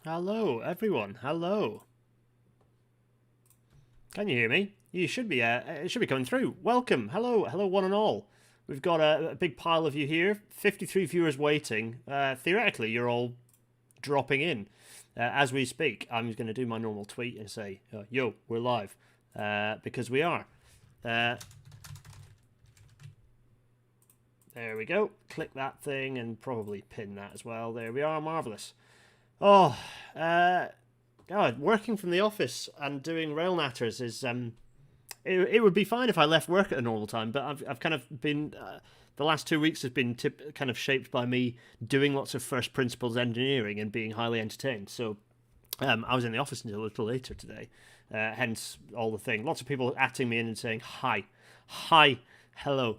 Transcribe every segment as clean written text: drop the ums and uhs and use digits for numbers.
Hello, everyone. Hello. Can you hear me? You should be. It should be coming through. Welcome. Hello, hello, one and all. We've got a big pile of you here. 53 viewers waiting. Theoretically, you're all dropping in as we speak. I'm going to do my normal tweet and say, "Yo, we're live," because we are. There we go. Click that thing and probably pin that as well. There we are. Marvelous. Oh, God, working from the office and doing rail natters is it would be fine if I left work at a normal time, but I've kind of been the last 2 weeks has been kind of shaped by me doing lots of first principles engineering and being highly entertained. So I was in the office until a little later today, hence all the thing. Lots of people atting me in and saying hi, hello.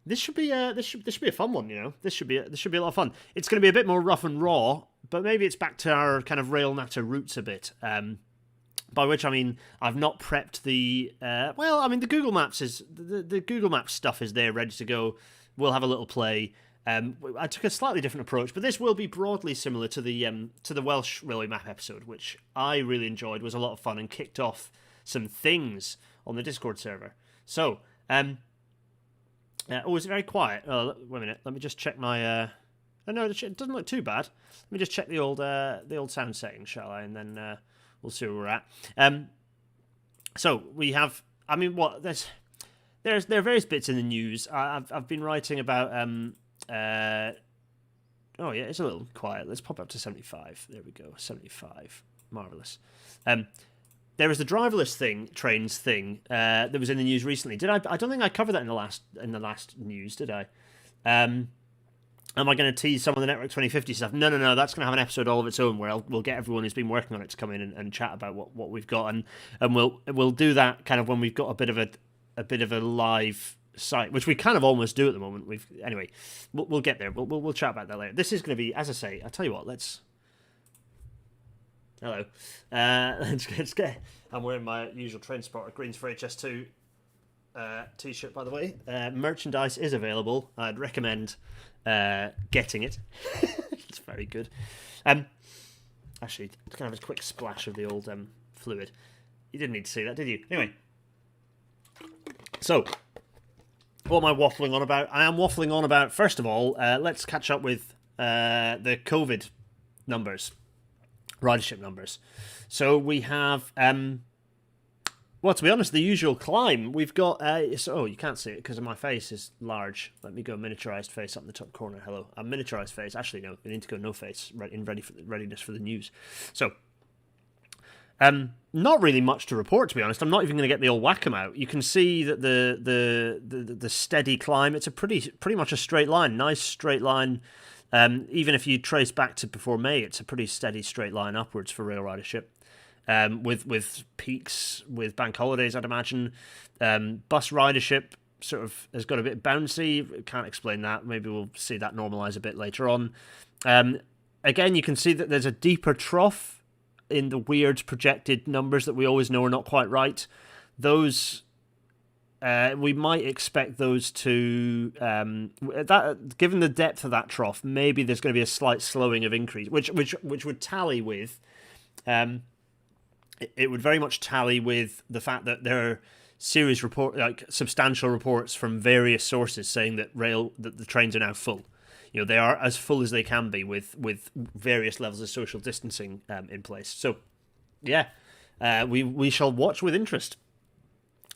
This should be this should be a fun one, you know. This should be a lot of fun. It's going to be a bit more rough and raw, but maybe it's back to our kind of rail natter roots a bit. By which I mean I've not prepped the the Google Maps is the Google Maps stuff is there ready to go. We'll have a little play. I took a slightly different approach, but this will be broadly similar to the Welsh railway map episode, which I really enjoyed, was a lot of fun, and kicked off some things on the Discord server. So. It's very quiet. Oh, wait a minute. Let me just check my. No, it doesn't look too bad. Let me just check the old sound settings, shall I? And then we'll see where we're at. So we have. I mean, what there are various bits in the news. I've been writing about. Oh yeah, it's a little quiet. Let's pop up to 75. There we go. 75. Marvelous. There was the driverless trains thing that was in the news recently. Did I? I don't think I covered that in the last news, did I? Am I going to tease some of the Network 2050 stuff? No. That's going to have an episode all of its own where we'll get everyone who's been working on it to come in and chat about what we've got, and we'll do that kind of when we've got a bit of a live site, which we kind of almost do at the moment. We'll get there. We'll chat about that later. This is going to be, as I say, I tell you what, let's. Hello. Let's get. I'm wearing my usual Train Spotter Greens for HS2 t-shirt, by the way. Merchandise is available. I'd recommend getting it. It's very good. Actually, it's kind of a quick splash of the old fluid. You didn't need to see that, did you? Anyway. So, what am I waffling on about? I am waffling on about, first of all, let's catch up with the COVID numbers. Ridership numbers. So we have, well, to be honest, the usual climb. We've got, you can't see it because my face is large. Let me go miniaturized face up in the top corner. Hello. A miniaturized face. Actually, no, we need to go no face in readiness for the news. So, not really much to report, to be honest. I'm not even going to get the old Wacom out. You can see that the steady climb, it's a pretty much a straight line. Nice straight line. Even if you trace back to before May, it's a pretty steady straight line upwards for rail ridership, with peaks, with bank holidays, I'd imagine. Bus ridership sort of has got a bit bouncy. Can't explain that. Maybe we'll see that normalise a bit later on. Again, you can see that there's a deeper trough in the weird projected numbers that we always know are not quite right. Those... we might expect those to given the depth of that trough, maybe there's going to be a slight slowing of increase, which would tally with, it would very much tally with the fact that there are substantial reports from various sources saying that the trains are now full. You know, they are as full as they can be with various levels of social distancing in place. So, yeah, we shall watch with interest.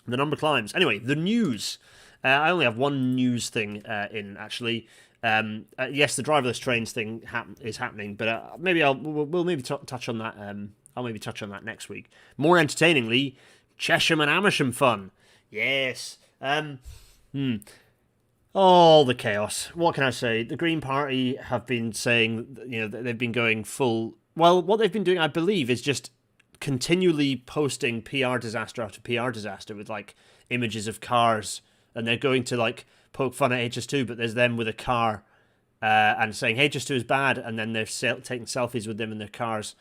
The number climbs. Anyway, the news. I only have one news thing in, actually. Yes, the driverless trains thing is happening, but maybe we'll maybe touch on that. I'll maybe touch on that next week. More entertainingly, Chesham and Amersham fun. Yes. All the chaos. What can I say? The Green Party have been saying, you know, they've been going full. Well, what they've been doing, I believe, is just continually posting PR disaster after PR disaster with like images of cars, and they're going to like poke fun at HS2, but there's them with a car and saying HS2 is bad, and then they're taking selfies with them in their cars.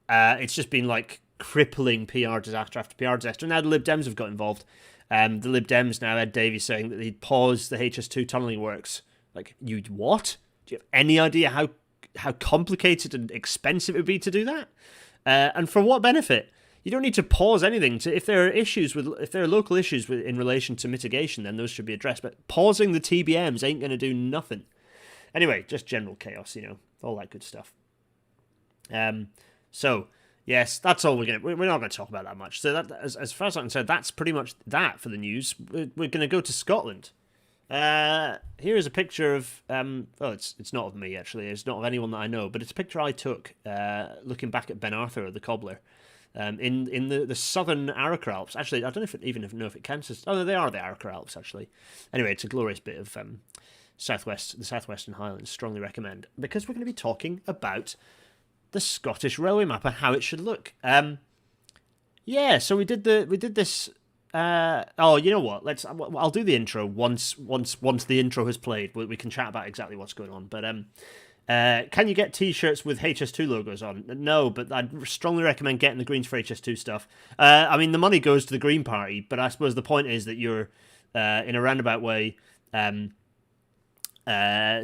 It's just been like crippling PR disaster after PR disaster. And now the Lib Dems have got involved. The Lib Dems now, Ed Davies saying that he'd pause the HS2 tunnelling works. Like, you what? Do you have any idea how complicated and expensive it would be to do that, and for what benefit? You don't need to pause anything. If there are local issues in relation to mitigation, then those should be addressed. But pausing the TBMs ain't going to do nothing. Anyway, just general chaos, all that good stuff. So yes, that's all we're not going to talk about that much. So that, as far as I can say, that's pretty much that for the news. We're going to go to Scotland. Here is a picture of it's not of me actually. It's not of anyone that I know, but it's a picture I took looking back at Ben Arthur, the cobbler, in the southern Arrochar Alps. Actually, I don't know if it counts. Oh no, they are the Arrochar Alps actually. Anyway, it's a glorious bit of the southwestern Highlands. Strongly recommend, because we're going to be talking about the Scottish railway map and how it should look. So we did this. You know what? I'll do the intro once the intro has played. We can chat about exactly what's going on. But can you get T-shirts with HS2 logos on? No, but I'd strongly recommend getting the Greens for HS2 stuff. I mean, the money goes to the Green Party, but I suppose the point is that you're in a roundabout way.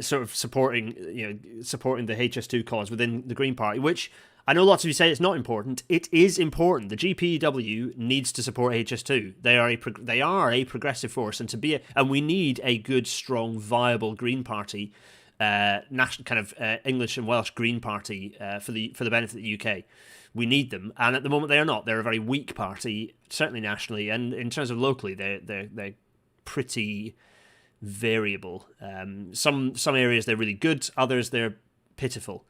Sort of supporting the HS2 cause within the Green Party, which I know lots of you say it's not important. It is important. The GPW needs to support HS2. They are a progressive force, and we need a good, strong, viable Green Party, national kind of English and Welsh Green Party for the benefit of the UK. We need them, and at the moment they are not. They're a very weak party, certainly nationally, and in terms of locally, they're pretty variable. Some areas they're really good, others they're pitiful.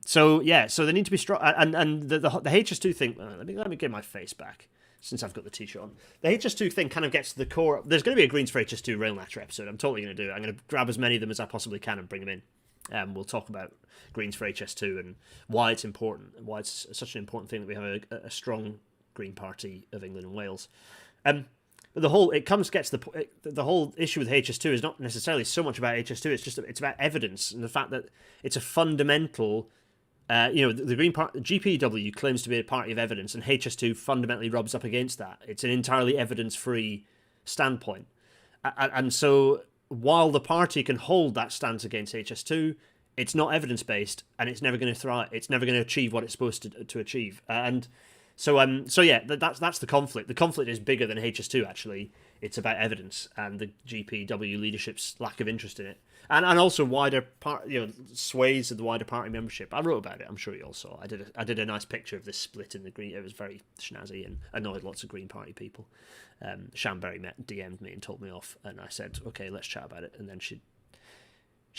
So they need to be strong. And the HS2 thing. Let me get my face back since I've got the t-shirt on. The HS2 thing kind of gets to the core. There's going to be a Greens for HS2 Rail Natter episode. I'm totally going to do it. I'm going to grab as many of them as I possibly can and bring them in. We'll talk about Greens for HS2 and why it's important, and why it's such an important thing that we have a strong Green Party of England and Wales. But the whole issue with HS2 is not necessarily so much about HS2. It's about evidence and the fact that it's a fundamental. The Green Party, GPW claims to be a party of evidence, and HS2 fundamentally rubs up against that. It's an entirely evidence-free standpoint, and so while the party can hold that stance against HS2, it's not evidence-based, and it's never going to thrive. It's never going to achieve what it's supposed to achieve, and. So that's the conflict. The conflict is bigger than HS2 actually. It's about evidence and the GPW leadership's lack of interest in it, and also wider sways of the wider party membership. I wrote about it. I'm sure you all saw. I did a nice picture of this split in the Green. It was very snazzy and annoyed lots of Green Party people. Shanberry DM'd me and told me off, and I said, okay, let's chat about it. And then she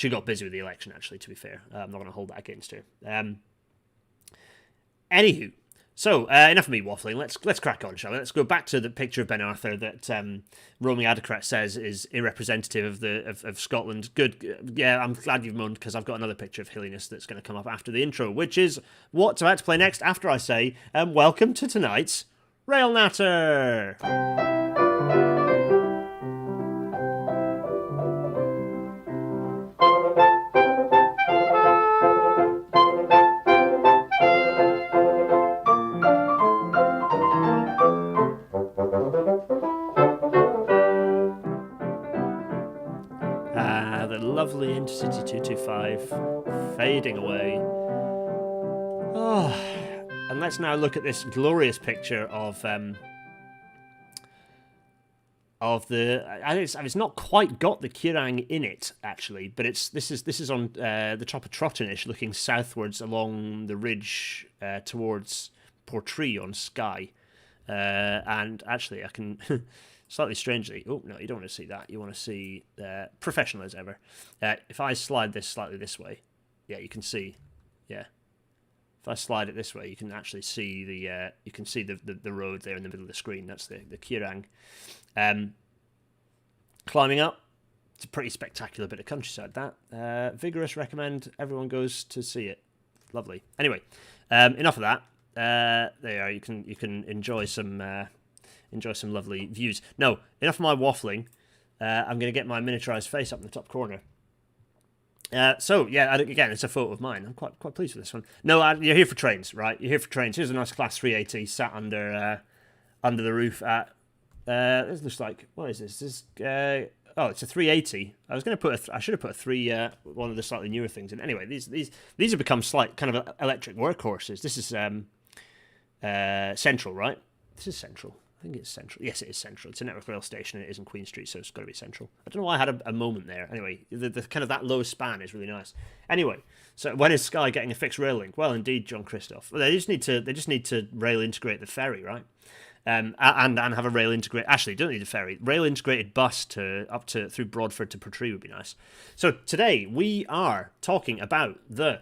got busy with the election. Actually, to be fair, I'm not going to hold that against her. Anywho. So, enough of me waffling. Let's crack on, shall we? Let's go back to the picture of Ben Arthur that Roaming Adocrat says is irrepresentative of Scotland. Good. Yeah, I'm glad you've moaned, because I've got another picture of hilliness that's going to come up after the intro, which is what's about to play next after I say, welcome to tonight's Rail Natter! Lovely Intercity 225 fading away. And let's now look at this glorious picture of it's not quite got the Kirang in it actually, but this is on the top of Trottenish, looking southwards along the ridge towards Portree on Skye, and actually I can. Slightly strangely, oh no, you don't want to see that. You want to see professional as ever. If I slide this slightly this way, yeah, you can see. Yeah, if I slide it this way, you can actually see the road there in the middle of the screen. That's the Kirang. Climbing up, it's a pretty spectacular bit of countryside. That vigorous. Recommend everyone goes to see it. Lovely. Anyway, enough of that. There you are. You can enjoy some. Enjoy some lovely views. No, enough of my waffling. I'm going to get my miniaturized face up in the top corner. Again, it's a photo of mine. I'm quite pleased with this one. No, you're here for trains, right? You're here for trains. Here's a nice Class 380 sat under the roof at. This looks like, what is this? This Oh, it's a 380. I was going to put I should have put a one of the slightly newer things in. Anyway, these have become slight kind of electric workhorses. This is Central, right? This is Central. I think it's Central. Yes, it is Central. It's a network rail station, and it is in Queen Street, so it's got to be Central. I don't know why I had a moment there. Anyway, the kind of that low span is really nice. Anyway, so when is Sky getting a fixed rail link? Well, indeed, John Christoph. Well, they just need to rail integrate the ferry, right? And have a rail integrate. Actually, don't need a ferry. Rail integrated bus through Broadford to Portree would be nice. So today we are talking about the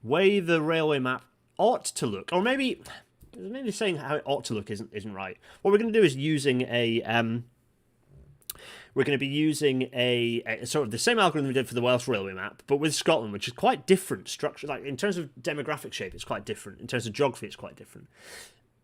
way the railway map ought to look, or maybe saying how it ought to look isn't right. What we're going to do is we're going to be using a sort of the same algorithm we did for the Welsh railway map, but with Scotland, which is quite different structure. Like in terms of demographic shape, it's quite different. In terms of geography, it's quite different.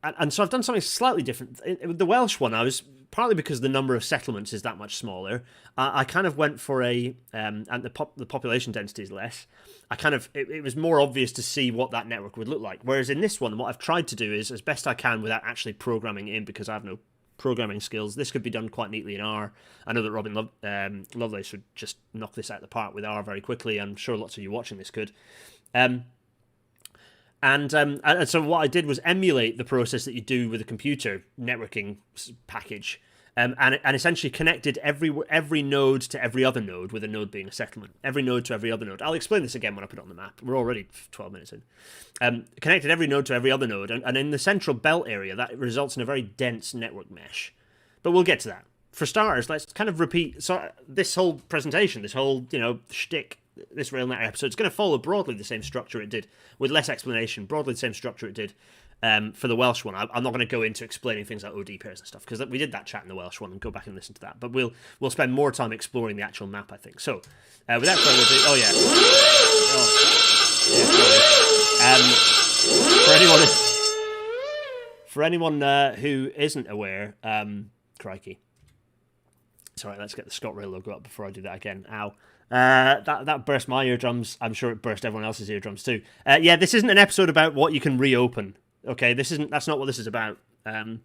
And so I've done something slightly different. With the Welsh one, I was partly because the number of settlements is that much smaller. I kind of went for and the population density is less. It was more obvious to see what that network would look like. Whereas in this one, what I've tried to do is, as best I can without actually programming in, because I have no programming skills, this could be done quite neatly in R. I know that Robin Lovelace would just knock this out of the park with R very quickly. I'm sure lots of you watching this could. And so what I did was emulate the process that you do with a computer networking package, and essentially connected every node to every other node, with a node being a settlement. Every node to every other node. I'll explain this again when I put it on the map. We're already 12 minutes in. Connected every node to every other node, and in the central belt area, that results in a very dense network mesh. But we'll get to that. For starters, let's kind of repeat this whole presentation, this whole shtick. This RailNet episode, it's going to follow broadly the same structure it did, with less explanation, broadly the same structure it did for the Welsh one. I'm not going to go into explaining things like OD pairs and stuff, because we did that chat in the Welsh one, and go back and listen to that. But we'll spend more time exploring the actual map, I think. So, without further ado, for anyone who isn't aware, crikey. Sorry, let's get the ScotRail logo up before I do that again. Ow. That burst my eardrums. I'm sure it burst everyone else's eardrums too. This isn't an episode about what you can reopen. Okay, that's not what this is about. I'm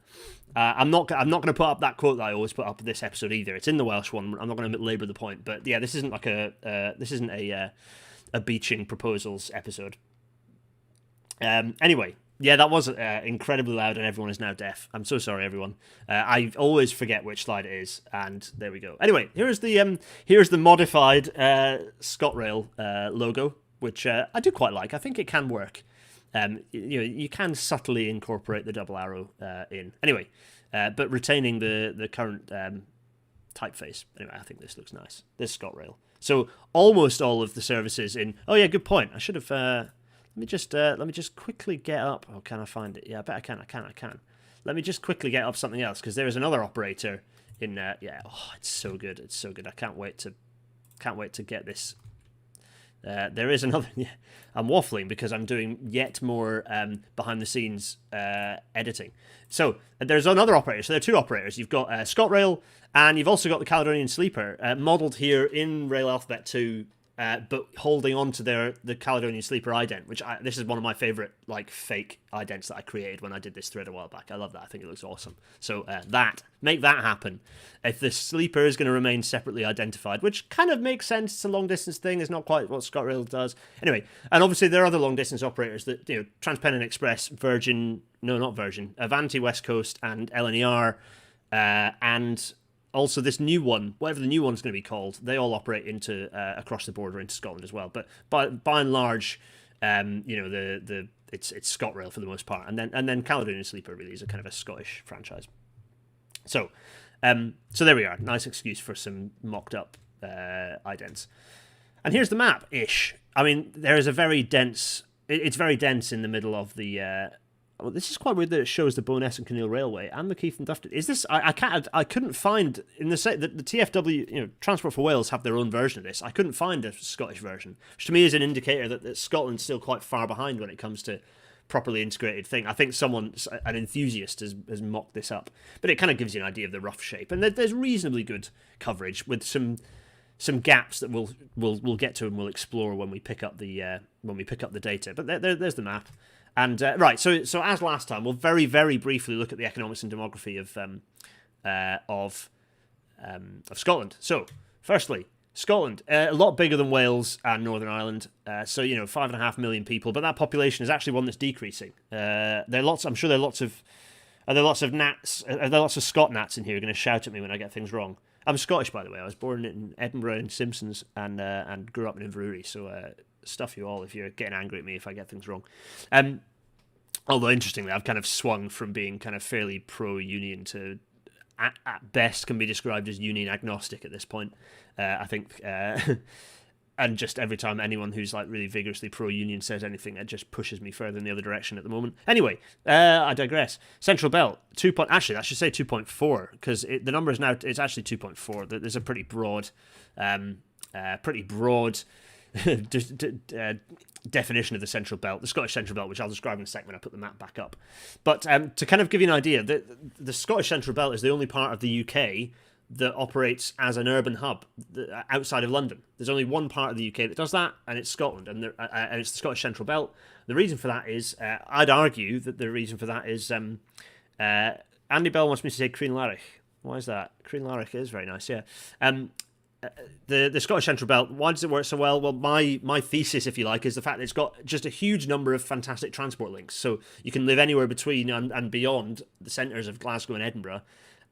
not going to put up that quote that I always put up in this episode either. It's in the Welsh one. I'm not going to labour the point, but yeah, this isn't like a beaching proposals episode. Anyway. Yeah, that was incredibly loud, and everyone is now deaf. I'm so sorry, everyone. I always forget which slide it is, and there we go. Anyway, here's the modified ScotRail logo, which I do quite like. I think it can work. You can subtly incorporate the double arrow in. Anyway, but retaining the current typeface. Anyway, I think this looks nice. This ScotRail. So almost all of the services in. Oh yeah, good point. I should have. Let me just quickly get up. Oh, can I find it? Yeah, I bet I can. I can. Let me just quickly get up something else, because there is another operator in. It's so good. It's so good. I can't wait to get this. There is another. Yeah, I'm waffling because I'm doing yet more behind the scenes editing. So there's another operator. So there are two operators. You've got ScotRail, and you've also got the Caledonian Sleeper, modelled here in Rail Alphabet 2. But holding on to the Caledonian Sleeper ident, which this is one of my favourite fake idents that I created when I did this thread a while back. I love that. I think it looks awesome. So make that happen. If the Sleeper is going to remain separately identified, which kind of makes sense, it's a long distance thing. It's not quite what ScotRail does. Anyway, and obviously there are other long distance operators that TransPennine Express, Avanti West Coast, and LNER, and also, this new one, whatever the new one's going to be called, they all operate into across the border into Scotland as well. But by and large, it's ScotRail for the most part, and then Caledonian Sleeper really is a kind of a Scottish franchise. So there we are. Nice excuse for some mocked up idents. And here's the map ish. I mean, there is a very dense. It's very dense in the middle of the. Well, this is quite weird that it shows the Bowness and Kinneil Railway and the Keith and Dufton. Is this? I couldn't find in the TFW. Transport for Wales have their own version of this. I couldn't find a Scottish version, which to me is an indicator that Scotland's still quite far behind when it comes to properly integrated thing. I think an enthusiast has mocked this up, but it kind of gives you an idea of the rough shape. And there's reasonably good coverage with some gaps that we'll get to and we'll explore when we pick up the data. But there's the map. And right, so as last time, we'll very, very briefly look at the economics and demography of Scotland. So, firstly, Scotland, a lot bigger than Wales and Northern Ireland. So 5.5 million people, but that population is actually one that's decreasing. There are lots. I'm sure there are lots of. Are there lots of gnats? Are there lots of Scot gnats in here? Who are going to shout at me when I get things wrong? I'm Scottish, by the way. I was born in Edinburgh in Simpsons and grew up in Inverurie. So stuff you all if you're getting angry at me if I get things wrong. Although interestingly, I've kind of swung from being kind of fairly pro-union to at best can be described as union agnostic at this point. I think, and just every time anyone who's like really vigorously pro-union says anything, it just pushes me further in the other direction at the moment. Anyway, I digress. Central Belt, actually, I should say 2.4 because the number is now, it's actually 2.4. There's a pretty broad, definition of the Central Belt, the Scottish Central Belt, which I'll describe in a second when I put the map back up. But to kind of give you an idea, the Scottish Central Belt is the only part of the UK that operates as an urban hub outside of London. There's only one part of the UK that does that, and it's Scotland, and it's the Scottish Central Belt. The reason for that is, I'd argue that the reason for that is, Andy Bell wants me to say Crean Larich. Why is that? Crean Larich is very nice, yeah. The Scottish Central Belt, why does it work so well? Well, my thesis, if you like, is the fact that it's got just a huge number of fantastic transport links. So you can live anywhere between and beyond the centres of Glasgow and Edinburgh,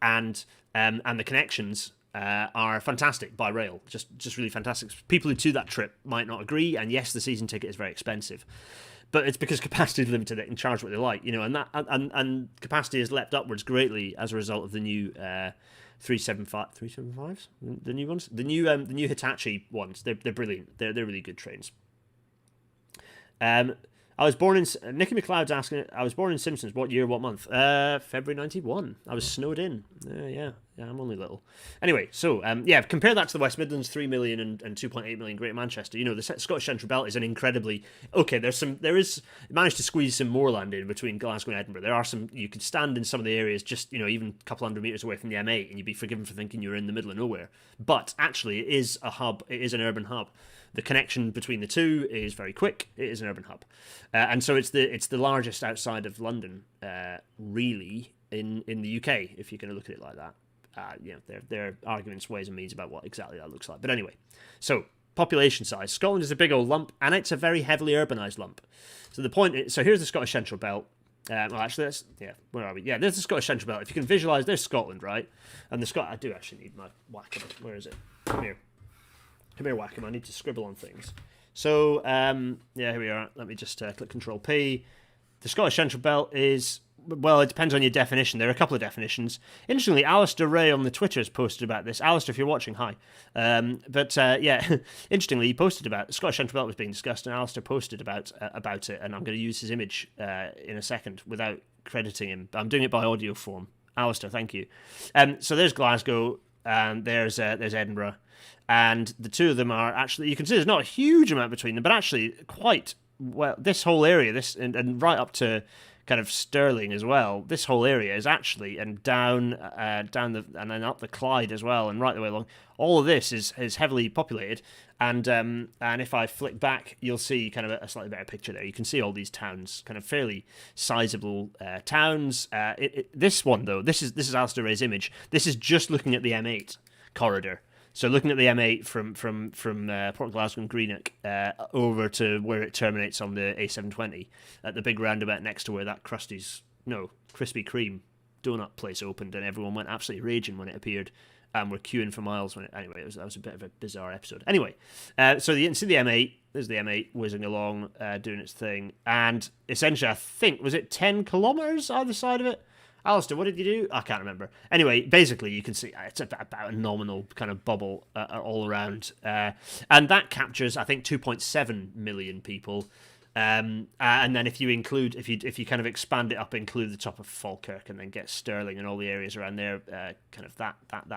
and the connections are fantastic by rail. Just really fantastic. People who do that trip might not agree, and yes, the season ticket is very expensive. But it's because capacity is limited; they can charge what they like, and capacity has leapt upwards greatly as a result of the new 375s, the new ones, the new Hitachi ones. They're brilliant. They're really good trains. I was born in Nicky McLeod's asking. I was born in Simpsons. What year? What month? February 91. I was snowed in. Yeah. I'm only little. Anyway, so compare that to the West Midlands, 3 million and 2.8 million Greater Manchester. The Scottish Central Belt is an incredibly it managed to squeeze some moorland in between Glasgow and Edinburgh. There are some, you could stand in some of the areas just even a couple hundred metres away from the M8 and you'd be forgiven for thinking you're in the middle of nowhere. But actually, it is a hub. It is an urban hub. The connection between the two is very quick. It is an urban hub, and so it's the largest outside of London, really in the UK. If you're going to look at it like that, there are arguments, ways and means about what exactly that looks like. But anyway, so population size, Scotland is a big old lump, and it's a very heavily urbanised lump. So the point is, so here's the Scottish Central Belt. Where are we? Yeah, there's the Scottish Central Belt. If you can visualise, there's Scotland, right? And I do actually need my whacker. Where is it? Come here, Wackham. I need to scribble on things. So, here we are. Let me just click Control P. The Scottish Central Belt is, well, it depends on your definition. There are a couple of definitions. Interestingly, Alistair Ray on the Twitter has posted about this. Alistair, if you're watching, hi. Interestingly, he posted about the Scottish Central Belt was being discussed, and Alistair posted about it, and I'm going to use his image in a second without crediting him. I'm doing it by audio form. Alistair, thank you. So there's Glasgow, and there's Edinburgh. And the two of them are actually, you can see there's not a huge amount between them, but actually quite well. This whole area, and right up to kind of Stirling as well. This whole area is actually, and down and then up the Clyde as well, and right the way along. All of this is heavily populated, and if I flick back, you'll see kind of a slightly better picture there. You can see all these towns, kind of fairly sizable towns. This one though, this is Alistair Ray's image. This is just looking at the M8 corridor. So looking at the M8 from Port Glasgow and Greenock over to where it terminates on the A720 at the big roundabout next to where that Krispy Kreme donut place opened, and everyone went absolutely raging when it appeared, and we're queuing for miles when it. Anyway, that was a bit of a bizarre episode. Anyway, so you can see the M8. There's the M8 whizzing along, doing its thing, and essentially, I think, was it 10 kilometres either side of it? Alistair, what did you do? I can't remember. Anyway, basically, you can see it's about a nominal kind of bubble all around. And that captures, I think, 2.7 million people. And then if you kind of expand it up, include the top of Falkirk and then get Stirling and all the areas around there, kind of that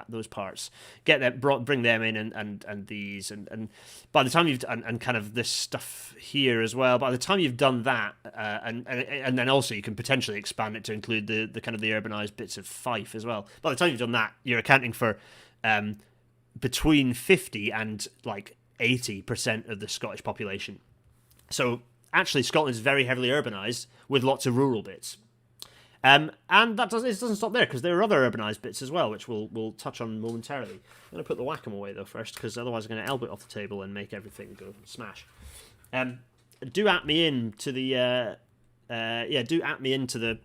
those parts, get them bring them in and these and by the time you've and kind of this stuff here as well. By the time you've done that, and then also you can potentially expand it to include the kind of the urbanised bits of Fife as well. By the time you've done that, you're accounting for between 50 and like 80% of the Scottish population. So actually, Scotland is very heavily urbanised with lots of rural bits. And it doesn't stop there, because there are other urbanised bits as well, which we'll touch on momentarily. I'm going to put the Wacom away, though, first, because otherwise I'm going to elbow it off the table and make everything go smash. Do at me in to the... do at me into the...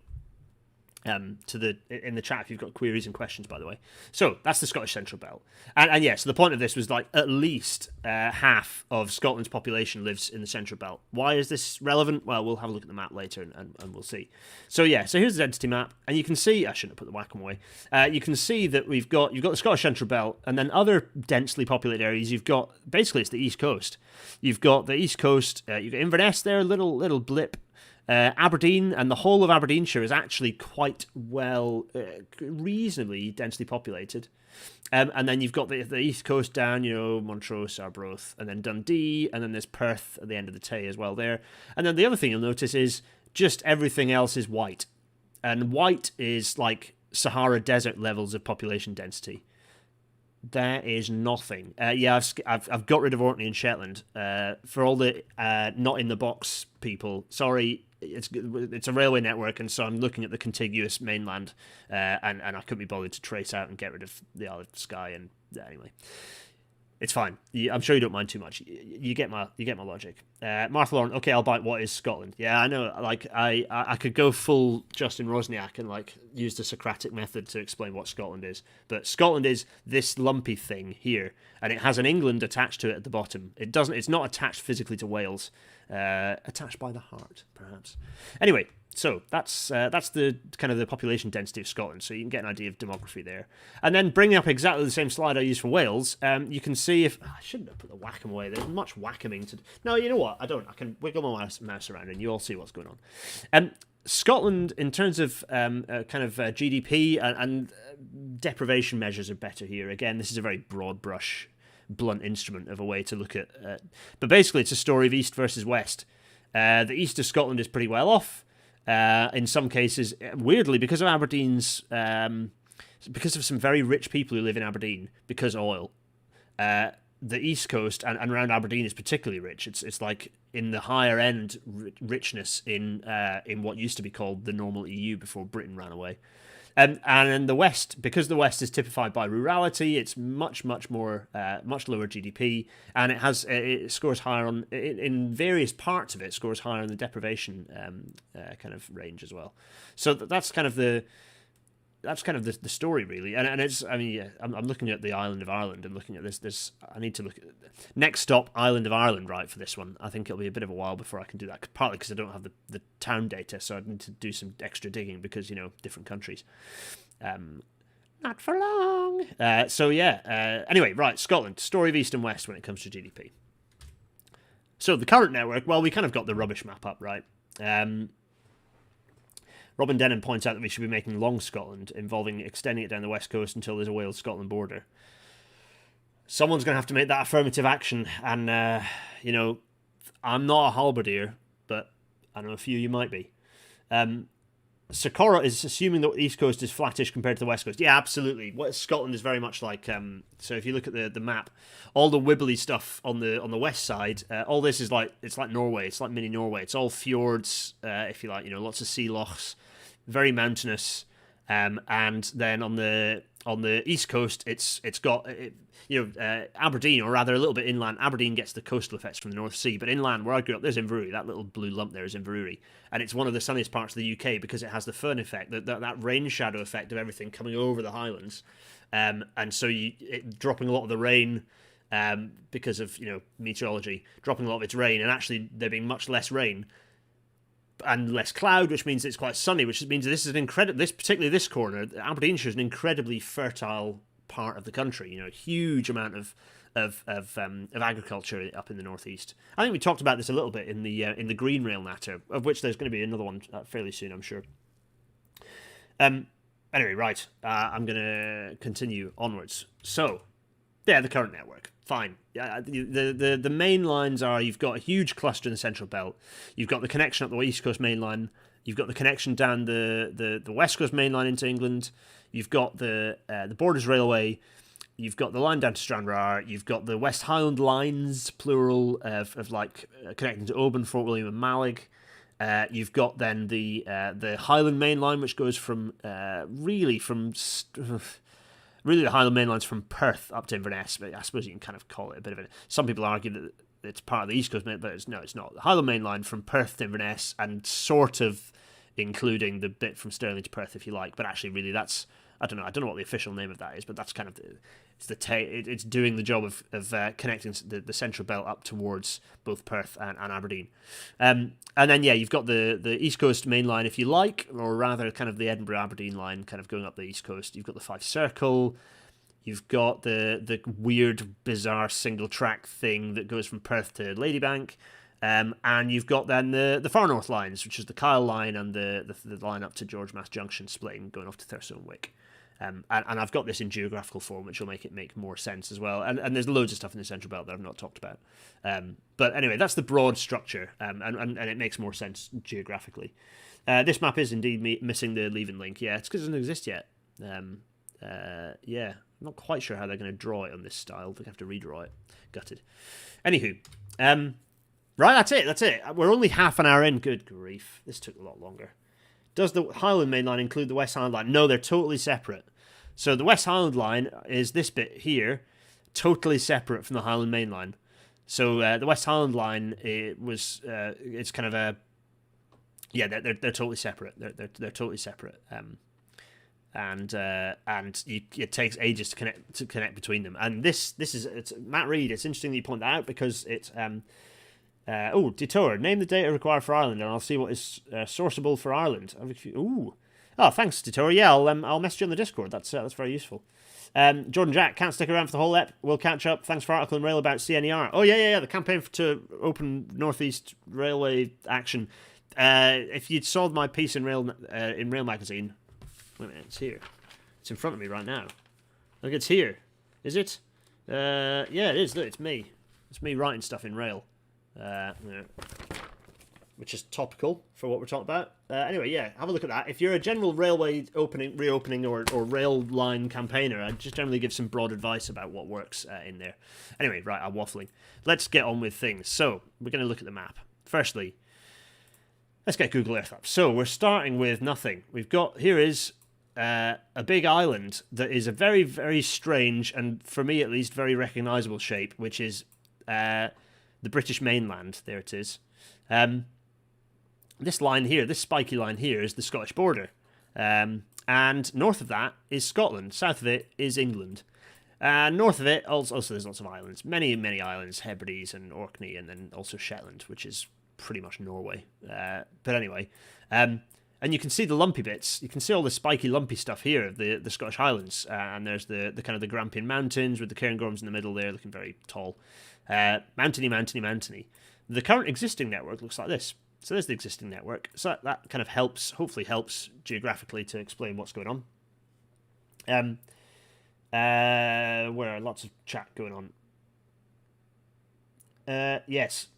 in the chat if you've got queries and questions, by the way. So that's the Scottish Central Belt, and yeah, so the point of this was like at least half of Scotland's population lives in the Central Belt. Why is this relevant? Well, we'll have a look at the map later and we'll see. So yeah, so here's the density map, and you can see, I shouldn't have put the Wacom away. You can see that you've got the Scottish Central Belt, and then other densely populated areas. You've got basically it's the East Coast. You've got the East Coast. You've got Inverness there, little blip. Aberdeen and the whole of Aberdeenshire is actually quite reasonably densely populated. And then you've got the east coast down, Montrose, Arbroath, and then Dundee, and then there's Perth at the end of the Tay as well there. And then the other thing you'll notice is just everything else is white. And white is like Sahara Desert levels of population density. There is nothing. I've got rid of Orkney and Shetland. For all the not in the box people, sorry, it's a railway network, and so I'm looking at the contiguous mainland, and I couldn't be bothered to trace out and get rid of the Isle of Skye. And anyway, it's fine. I'm sure you don't mind too much. You get my logic. Martha Lauren, okay, I'll bite. What is Scotland? Yeah, I know. Like I could go full Justin Rosniak and like use the Socratic method to explain what Scotland is, but Scotland is this lumpy thing here, and it has an England attached to it at the bottom. It's not attached physically to Wales. Attached by the heart, perhaps. Anyway, so that's the kind of the population density of Scotland, so you can get an idea of demography there. And then bringing up exactly the same slide I used for Wales, you can see if... I shouldn't have put the Wacom away. There's much Wacoming to... No, you know what? I don't. I can wiggle my mouse around and you all see what's going on. Scotland, in terms of GDP and deprivation measures are better here. Again, this is a very broad brush, blunt instrument of a way to look at... but basically, it's a story of East versus West. The east of Scotland is pretty well off. In some cases, weirdly, because of Aberdeen's... because of some very rich people who live in Aberdeen, because of oil. The east coast and around Aberdeen is particularly rich. It's like in the higher end richness in what used to be called the normal EU before Britain ran away. And in the West, because the West is typified by rurality, it's much lower GDP, and it scores higher on in various parts of it scores higher on the deprivation kind of range as well. So that's kind of the story really, and it's I'm looking at the island of Ireland and looking at this. I need to look at next stop island of Ireland right for this one. I think it'll be a bit of a while before I can do that, partly because I don't have the town data, so I need to do some extra digging because different countries. Not for long. Anyway, right, Scotland, story of East and West when it comes to GDP. So the current network, well, we kind of got the rubbish map up, right? Robin Denham points out that we should be making long Scotland, involving extending it down the west coast until there's a Wales-Scotland border. Someone's going to have to make that affirmative action, and, I'm not a halberdier, but I know a few you might be. Socorro is assuming that the east coast is flattish compared to the west coast. Yeah, absolutely. What Scotland is very much like. So if you look at the map, all the wibbly stuff on the west side, all this is like Norway. It's like mini Norway. It's all fjords, if you like. Lots of sea lochs, very mountainous. And then on the east coast, it's got Aberdeen, or rather a little bit inland. Aberdeen gets the coastal effects from the North Sea, but inland where I grew up, there's Inverurie. That little blue lump there is Inverurie, and it's one of the sunniest parts of the UK because it has the fern effect, that rain shadow effect of everything coming over the highlands, and so dropping a lot of the rain. Because of meteorology, dropping a lot of its rain, and actually there being much less rain and less cloud, which means it's quite sunny, which means this is particularly this corner, Aberdeenshire is an incredibly fertile part of the country. Huge amount of agriculture up in the northeast. I think we talked about this a little bit in the Green Rail Natter, of which there's going to be another one fairly soon, I'm sure. Anyway, right, I'm going to continue onwards. So, yeah, the current network. Fine. The main lines are, you've got a huge cluster in the Central Belt. You've got the connection up the East Coast main line. You've got the connection down the West Coast main line into England. You've got the Borders Railway. You've got the line down to Stranraer. You've got the West Highland lines, plural, of connecting to Oban, Fort William and Mallig. You've got then the Highland Main Line, which goes from really the Highland Main Line's from Perth up to Inverness, but I suppose you can kind of call it a bit of it. Some people argue that it's part of the East Coast, but it's not. The Highland Main Line from Perth to Inverness, and sort of including the bit from Stirling to Perth, if you like. But actually, really, that's I don't know what the official name of that is, but that's kind of it's doing the job of connecting the central belt up towards both Perth and Aberdeen. And then you've got the East Coast Main Line, if you like, or rather kind of the Edinburgh Aberdeen line, kind of going up the East Coast. You've got the Five Circle. You've got the weird, bizarre single track thing that goes from Perth to Ladybank. And you've got then the Far North lines, which is the Kyle line and the line up to George Mass Junction, splitting, going off to Thurso and Wick. And I've got this in geographical form, which will make it make more sense as well. And there's loads of stuff in the Central Belt that I've not talked about. But anyway, that's the broad structure, and it makes more sense geographically. This map is indeed missing the leaving link. Yeah, it's because it doesn't exist yet. I'm not quite sure how they're going to draw it on this style. They have to redraw it. Gutted. Anywho, right, that's it. We're only half an hour in. Good grief. This took a lot longer. Does the Highland Main Line include the West Highland Line? No, they're totally separate. So the West Highland Line is this bit here, totally separate from the Highland Main Line. So the West Highland Line, it's kind of a, they're totally separate. They're totally separate. And it takes ages to connect between them. And it's Matt Reed. It's interesting that you point that out because it's Detour. Name the data required for Ireland, and I'll see what is sourceable for Ireland. Thanks, Detour. Yeah, I'll message you on the Discord. That's very useful. Jordan Jack can't stick around for the whole ep. We'll catch up. Thanks for article and rail about CNER. Oh yeah. The campaign to open Northeast Railway action. If you'd saw my piece in Rail magazine, wait a minute, it's here. It's in front of me right now. Look, it's here. Is it? Yeah, it is. Look, it's me. It's me writing stuff in Rail. Which is topical for what we're talking about. Anyway, have a look at that. If you're a general railway reopening or rail line campaigner, I'd just generally give some broad advice about what works in there. Anyway, right, I'm waffling. Let's get on with things. So, we're going to look at the map. Firstly, let's get Google Earth up. So, we're starting with nothing. Here is a big island that is a very, very strange, and for me at least, very recognisable shape, which is the British mainland. There it is. This line here, this spiky line here, is the Scottish border. And north of that is Scotland. South of it is England. And north of it, also there's lots of islands. Many, many islands. Hebrides and Orkney, and then also Shetland, which is pretty much Norway. But anyway, and you can see the lumpy bits. You can see all the spiky, lumpy stuff here of the Scottish Highlands. And there's the kind of the Grampian Mountains with the Cairngorms in the middle there, looking very tall. Mountainy. The current existing network looks like this. So there's the existing network. So that kind of hopefully helps geographically to explain what's going on. Where are lots of chat going on. Yes.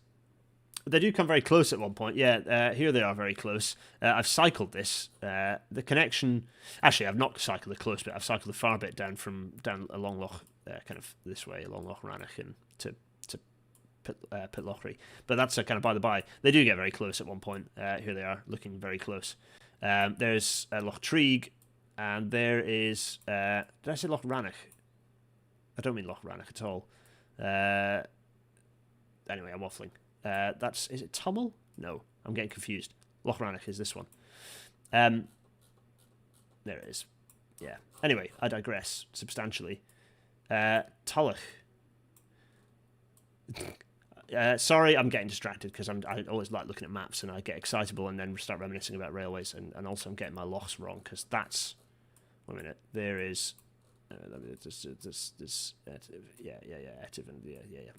They do come very close at one point. Yeah, here they are very close. I've cycled this. The connection... Actually, I've not cycled the close bit. I've cycled the far bit down along Loch... kind of this way, along Loch Rannoch and to Pitlochry. But that's kind of by the by. They do get very close at one point. Here they are, looking very close. There's Loch Treeg, and there is... did I say Loch Rannoch? I don't mean Loch Rannoch at all. Anyway, I'm waffling. Is it Tummel? No, I'm getting confused. Loch Rannoch is this one. There it is. Yeah. Anyway, I digress substantially. Tullach. Sorry, I'm getting distracted because I always like looking at maps and I get excitable and then start reminiscing about railways, and also I'm getting my lochs wrong because that's... Wait a minute. There is...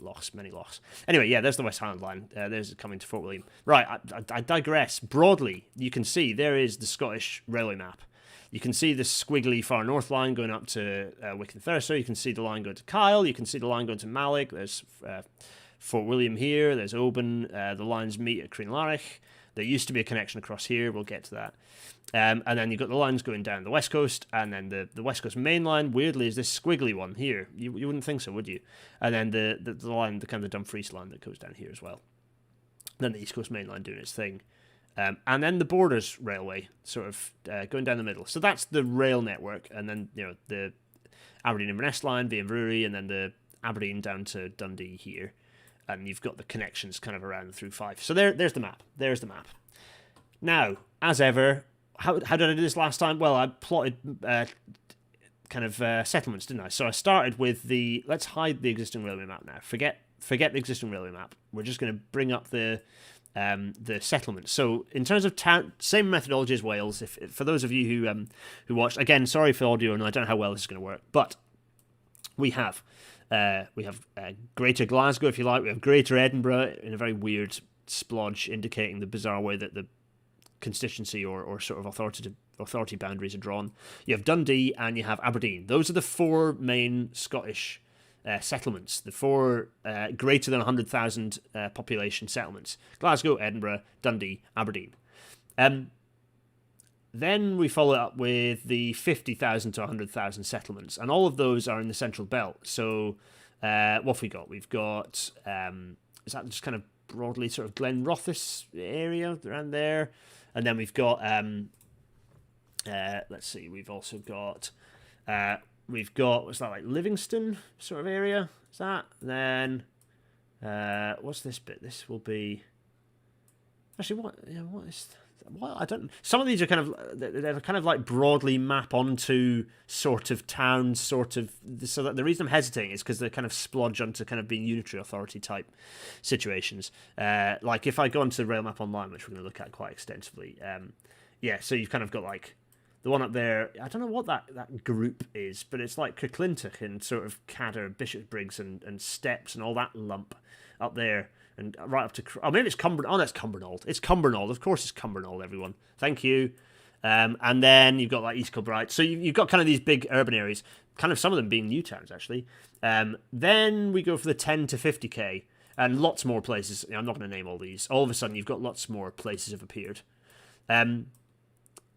lochs, many lochs. Anyway, there's the West Highland Line. There's coming to Fort William. Right, I digress. Broadly, you can see there is the Scottish railway map. You can see the squiggly Far North line going up to Wick and Thurso. You can see the line going to Kyle. You can see the line going to Mallock. There's Fort William here. There's Oban. The lines meet at Crianlarich. There used to be a connection across here. We'll get to that. And then you've got the lines going down the west coast, and then the west coast main line, weirdly, is this squiggly one here. You wouldn't think so, would you? And then the line, the kind of the Dumfries line that goes down here as well. Then the east coast main line doing its thing. and then the Borders Railway, sort of going down the middle. So that's the rail network, and then the Aberdeen-Inverness line, the Inverurie, and then the Aberdeen down to Dundee here, and you've got the connections kind of around through Fife. So there's the map. There's the map. Now, as ever, how did I do this last time? Well, I plotted settlements, didn't I? So I started with let's hide the existing railway map now. Forget the existing railway map. We're just going to bring up the settlements. So in terms of town, same methodology as Wales. If for those of you who watched, again, sorry for audio, and I don't know how well this is going to work, but we have Greater Glasgow, if you like. We have Greater Edinburgh in a very weird splodge, indicating the bizarre way that the constituency or sort of authority boundaries are drawn. You have Dundee and you have Aberdeen. Those are the four main Scottish settlements, the four greater than 100,000 population settlements: Glasgow, Edinburgh, Dundee, Aberdeen. Then we follow up with the 50,000 to 100,000 settlements, and all of those are in the Central Belt. So what have we got? We've got, is that just kind of broadly sort of Glenrothes area around there? And then we've got, let's see, we've also got, what's that, like Livingston sort of area? Is that? And then, what's this bit? This will be, actually, what is, well, I don't, some of these are they're kind of like broadly map onto sort of towns, sort of, so that the reason I'm hesitating is because they kind of splodge onto kind of being unitary authority type situations. Like if I go onto the rail map online, which we're going to look at quite extensively, so you've kind of got like the one up there, I don't know what that group is, but it's like Kirklintock and sort of Cadder, Bishopsbriggs and Steps and all that lump up there. And right up to, maybe it's Cumbernauld. Oh, that's Cumbernauld. It's Cumbernauld. Of course it's Cumbernauld, everyone. Thank you. And then you've got like East Kilbride. So you've got kind of these big urban areas, kind of some of them being new towns, actually. Then we go for the 10 to 50k, and lots more places. I'm not going to name all these. All of a sudden, you've got lots more places have appeared.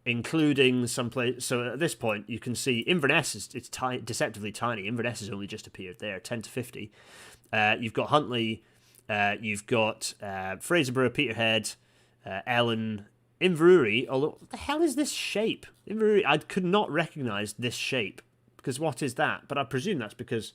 Including some place. So at this point, you can see Inverness it's deceptively tiny. Inverness has only just appeared there, 10 to 50. You've got Huntly. You've got Fraserburgh, Peterhead, Ellen, Inverurie. Although, what the hell is this shape? Inverurie, I could not recognise this shape, because what is that? But I presume that's because,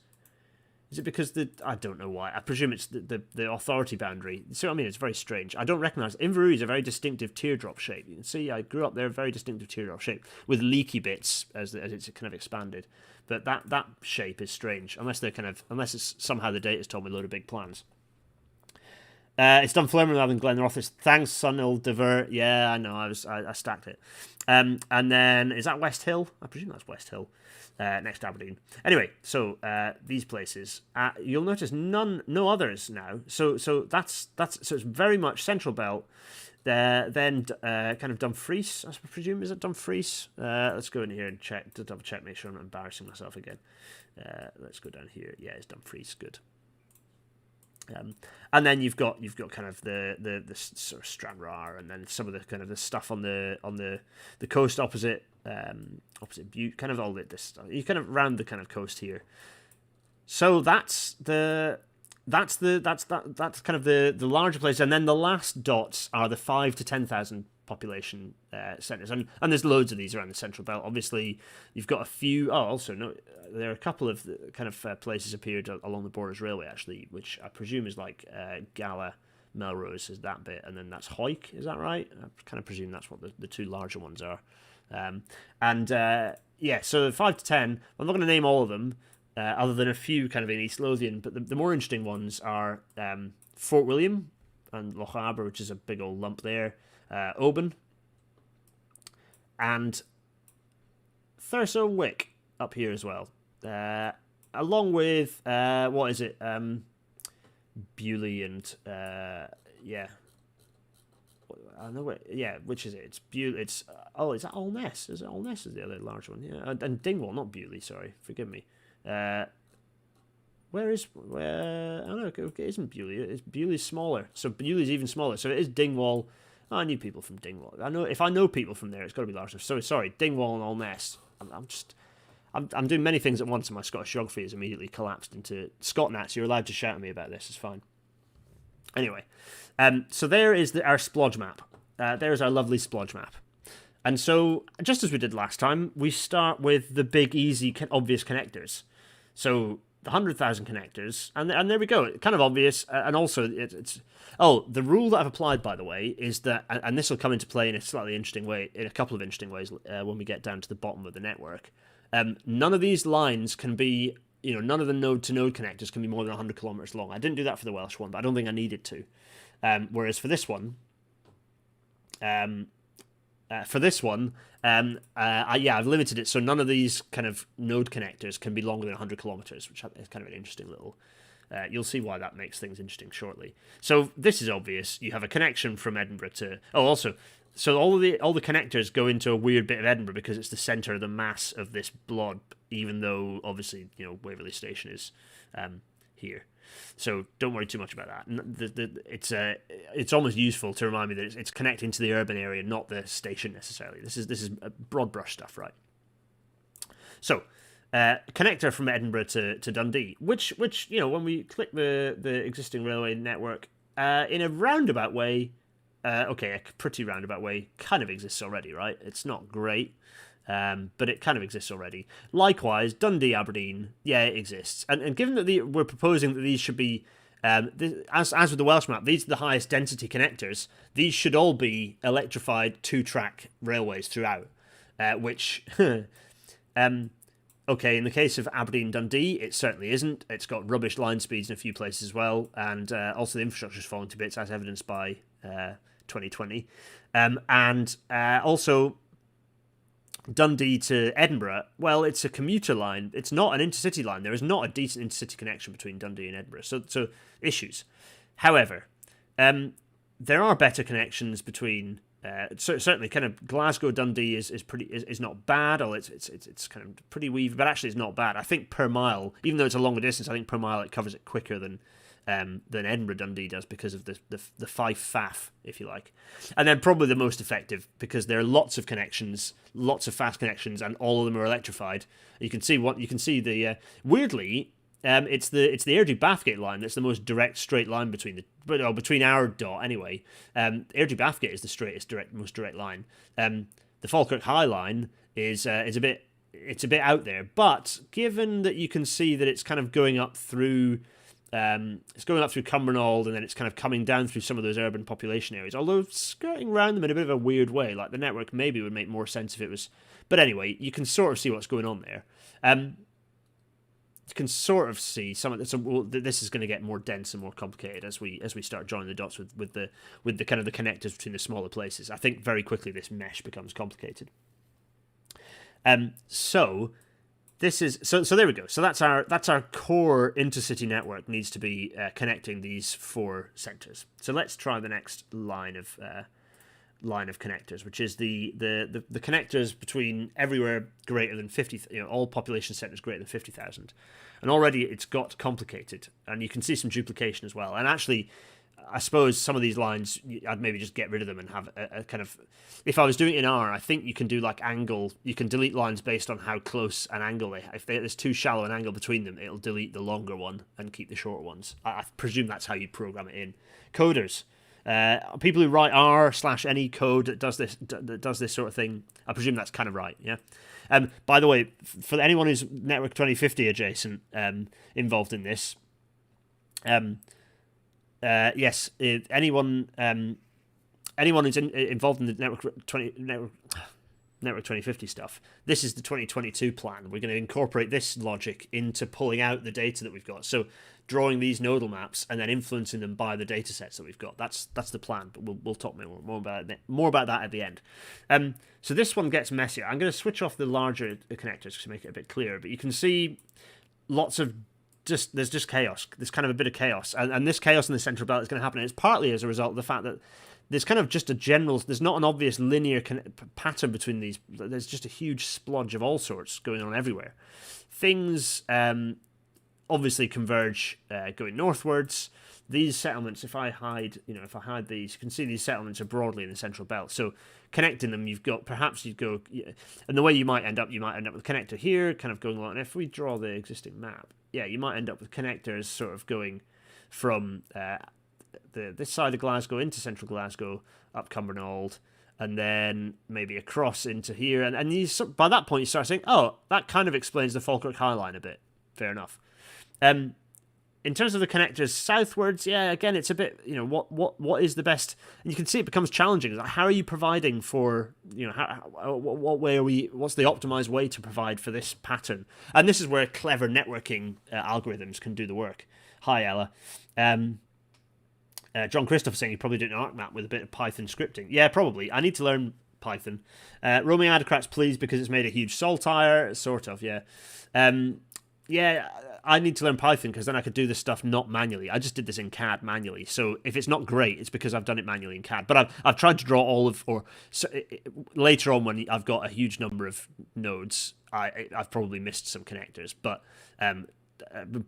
is it because I don't know why. I presume it's the authority boundary. So I mean, it's very strange. I don't recognise. Inverurie is a very distinctive teardrop shape. You can see I grew up there, very distinctive teardrop shape with leaky bits as it's kind of expanded. But that shape is strange, unless it's somehow the data's told me a load of big plans. It's Dunfermline rather than Glenrothes. Thanks, Sunil Dever. Yeah, I know. I stacked it. And then is that West Hill? I presume that's West Hill. Next to Aberdeen. Anyway, so these places, you'll notice no others now. So that's so it's very much Central Belt. Then kind of Dumfries, I presume. Is it Dumfries? Let's go in here and check to double check, make sure I'm not embarrassing myself again. Let's go down here. Yeah, it's Dumfries. Good. And then you've got kind of the sort of Stranraer, and then some of the kind of the stuff on the coast opposite Butte, kind of all this stuff. You kind of round the kind of coast here. So that's kind of the larger place, and then the last dots are the 5 to 10,000 population centres, and there's loads of these around the Central Belt. Obviously, you've got a few. Oh, also no, there are a couple of kind of places appeared along the Borders Railway, actually, which I presume is like Gala, Melrose is that bit, and then that's Hawick. Is that right? I kind of presume that's what the two larger ones are. So 5 to 10. I'm not going to name all of them, other than a few kind of in East Lothian. But the more interesting ones are Fort William and Loch Arbor, which is a big old lump there. Oban and Thurso Wick up here as well, along with what is it, Bewley and I know it. Yeah, which is it? It's Bewley. It's is that Alness? Is it Alness? Is the other large one? Yeah, and Dingwall, not Bewley. Sorry, forgive me. Where? I don't know. It isn't Bewley. It's Bewley's smaller, so Bewley's even smaller. So it is Dingwall. Oh, I knew people from Dingwall. I know if I know people from there, it's got to be large enough. So sorry, Dingwall and Alness. I'm doing many things at once, and my Scottish geography has immediately collapsed into Scotnats. You're allowed to shout at me about this. It's fine. Anyway, so there is our splodge map. there's our lovely splodge map. And so, just as we did last time, we start with the big, easy, obvious connectors. So, the 100,000 connectors, and there we go. Kind of obvious, and also it's... Oh, the rule that I've applied, by the way, is that, and this will come into play in a slightly interesting way, in a couple of interesting ways when we get down to the bottom of the network. None of these lines can be, none of the node-to-node connectors can be more than 100 kilometers long. I didn't do that for the Welsh one, but I don't think I needed to. Whereas for this one... I've limited it so none of these kind of node connectors can be longer than 100 kilometers, which is kind of an interesting little... you'll see why that makes things interesting shortly. So this is obvious. You have a connection from Edinburgh to... Oh, also, so all the connectors go into a weird bit of Edinburgh because it's the centre of the mass of this blob, even though, obviously, Waverley Station is here. So don't worry too much about that. It's almost useful to remind me that it's connecting to the urban area, not the station necessarily. This is broad brush stuff, right? So connector from Edinburgh to Dundee, which when we click the existing railway network in a roundabout way, a pretty roundabout way, kind of exists already, right? It's not great. But it kind of exists already. Likewise, Dundee, Aberdeen, it exists. And given that we're proposing that these should be, as with the Welsh map, these are the highest density connectors. These should all be electrified 2-track railways throughout. Which, in the case of Aberdeen, Dundee, it certainly isn't. It's got rubbish line speeds in a few places as well, and also the infrastructure's falling to bits, as evidenced by 2020. Also, Dundee to Edinburgh, well, it's a commuter line. It's not an intercity line. There is not a decent intercity connection between Dundee and Edinburgh. So issues. However, there are better connections between. Certainly, kind of Glasgow Dundee is not bad. Or it's kind of pretty weavy, but actually it's not bad. I think per mile, even though it's a longer distance, I think per mile it covers it quicker than Edinburgh Dundee does because of the Fife faff, if you like. And then probably the most effective because there are lots of connections, lots of fast connections, and all of them are electrified. You can see the weirdly, it's the Airdrie Bathgate line that's the most direct straight line between our dot anyway. Airdrie Bathgate is the most direct line. The Falkirk High line is a bit out there, but given that you can see that it's kind of going up through. It's going up through Cumbernauld and then it's kind of coming down through some of those urban population areas, although skirting around them in a bit of a weird way. Like the network maybe would make more sense if it was... But anyway, you can sort of see what's going on there. You can sort of see some of this. This is going to get more dense and more complicated as we start joining the dots with the kind of the connectors between the smaller places. I think very quickly this mesh becomes complicated. So there we go. So that's our core intercity network needs to be connecting these 4 centres. So let's try the next line of connectors, which is the connectors between everywhere greater than 50. All population centres greater than 50,000, and already it's got complicated, and you can see some duplication as well. And actually, I suppose some of these lines, I'd maybe just get rid of them and have a kind of... If I was doing it in R, I think you can do like angle. You can delete lines based on how close an angle they have. If there's too shallow an angle between them, it'll delete the longer one and keep the shorter ones. I presume that's how you program it in. Coders. People who write R/any code that does this sort of thing, I presume that's kind of right, yeah? By the way, for anyone who's Network 2050 adjacent involved in this... yes, anyone who's involved in the Network 2050 stuff, this is the 2022 plan. We're going to incorporate this logic into pulling out the data that we've got. So drawing these nodal maps and then influencing them by the data sets that we've got. That's the plan, but we'll talk more about that at the end. So this one gets messier. I'm going to switch off the larger connectors to make it a bit clearer, but you can see lots of there's just chaos. There's kind of a bit of chaos, and this chaos in the central belt is going to happen. And it's partly as a result of the fact that there's kind of just there's not an obvious linear pattern between these. There's just a huge splodge of all sorts going on everywhere. Things obviously converge going northwards. These settlements, if I hide these, you can see these settlements are broadly in the central belt. So connecting them, and the way you might end up with a connector here, kind of going along. And if we draw the existing map, you might end up with connectors sort of going from this side of Glasgow into central Glasgow, up Cumbernauld, and then maybe across into here. And by that point, you start saying, oh, that kind of explains the Falkirk High Line a bit. Fair enough. In terms of the connectors southwards, yeah, again, it's a bit, what is the best? And you can see it becomes challenging. Like, how are you providing for, what way are we? What's the optimized way to provide for this pattern? And this is where clever networking algorithms can do the work. Hi, Ella. John Christopher saying you probably did an ArcMap with a bit of Python scripting. Yeah, probably. I need to learn Python. Roaming Adocrats, please, because it's made a huge saltire. Sort of, yeah. Yeah, I need to learn Python because then I could do this stuff not manually. I just did this in CAD manually. So if it's not great, it's because I've done it manually in CAD. But I've tried to draw later on when I've got a huge number of nodes, I've probably missed some connectors. But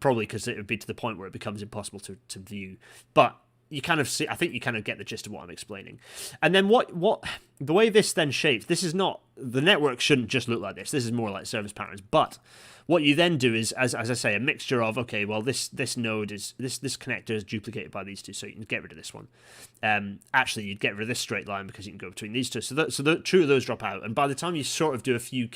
probably because it would be to the point where it becomes impossible to view. But you kind of see, I think you kind of get the gist of what I'm explaining. And then what the way this then shapes, this is not, the network shouldn't just look like this. This is more like service patterns. But what you then do is, as I say, a mixture of, okay, well, this node is, this connector is duplicated by these two, so you can get rid of this one. Actually, you'd get rid of this straight line because you can go between these two. So two of those drop out. And by the time you sort of do a few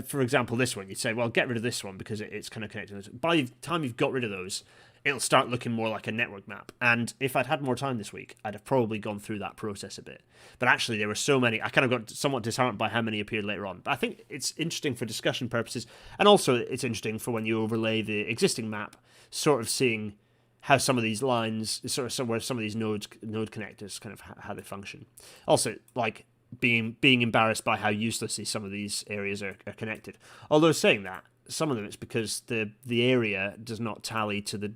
for example, this one, you'd say, well, get rid of this one because it's kind of connected. By the time you've got rid of those, it'll start looking more like a network map. And if I'd had more time this week, I'd have probably gone through that process a bit. But actually, there were so many, I kind of got somewhat disheartened by how many appeared later on. But I think it's interesting for discussion purposes. And also, it's interesting for when you overlay the existing map, sort of seeing how some of these lines, sort of where some of these node connectors, kind of how they function. Also, like, being embarrassed by how uselessly some of these areas are connected. Although saying that, some of them it's because the area does not tally to the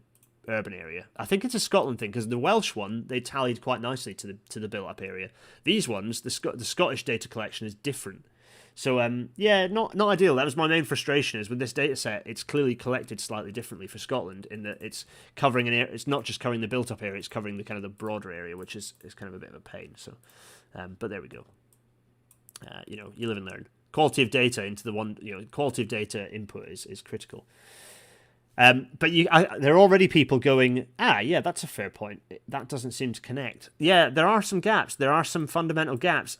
urban area. I think it's a Scotland thing because the Welsh one, they tallied quite nicely to the built-up area. These ones, the Scottish data collection is different. So yeah, not ideal. That was my main frustration, is with this data set, it's clearly collected slightly differently for Scotland in that it's covering an area. It's not just covering the built-up area; it's covering the kind of the broader area, which is kind of a bit of a pain. So, but there we go. You live and learn. Quality of data into the one, quality of data input is critical. But there are already people going, yeah, that's a fair point. That doesn't seem to connect. Yeah, there are some gaps. There are some fundamental gaps.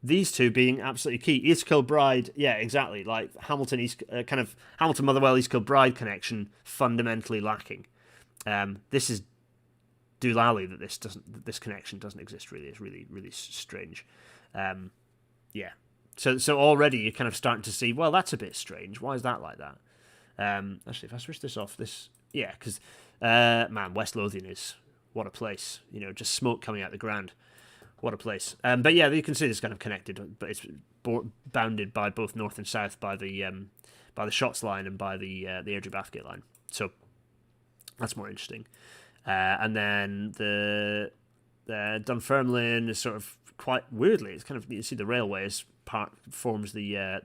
These two being absolutely key. East Kilbride, yeah, exactly. Like Hamilton Motherwell East Kilbride connection fundamentally lacking. This is doolally that this connection doesn't exist. Really, it's really really strange. Yeah. So already you're kind of starting to see, well, that's a bit strange. Why is that like that? Actually, if I switch this off, because West Lothian is, what a place, just smoke coming out the ground, what a place. But yeah, you can see this kind of connected, but it's bounded by both north and south by the Shotts line and by the Airdrie Bathgate line. So that's more interesting. And then the Dunfermline is sort of quite weirdly, it's kind of, you see the railways part forms the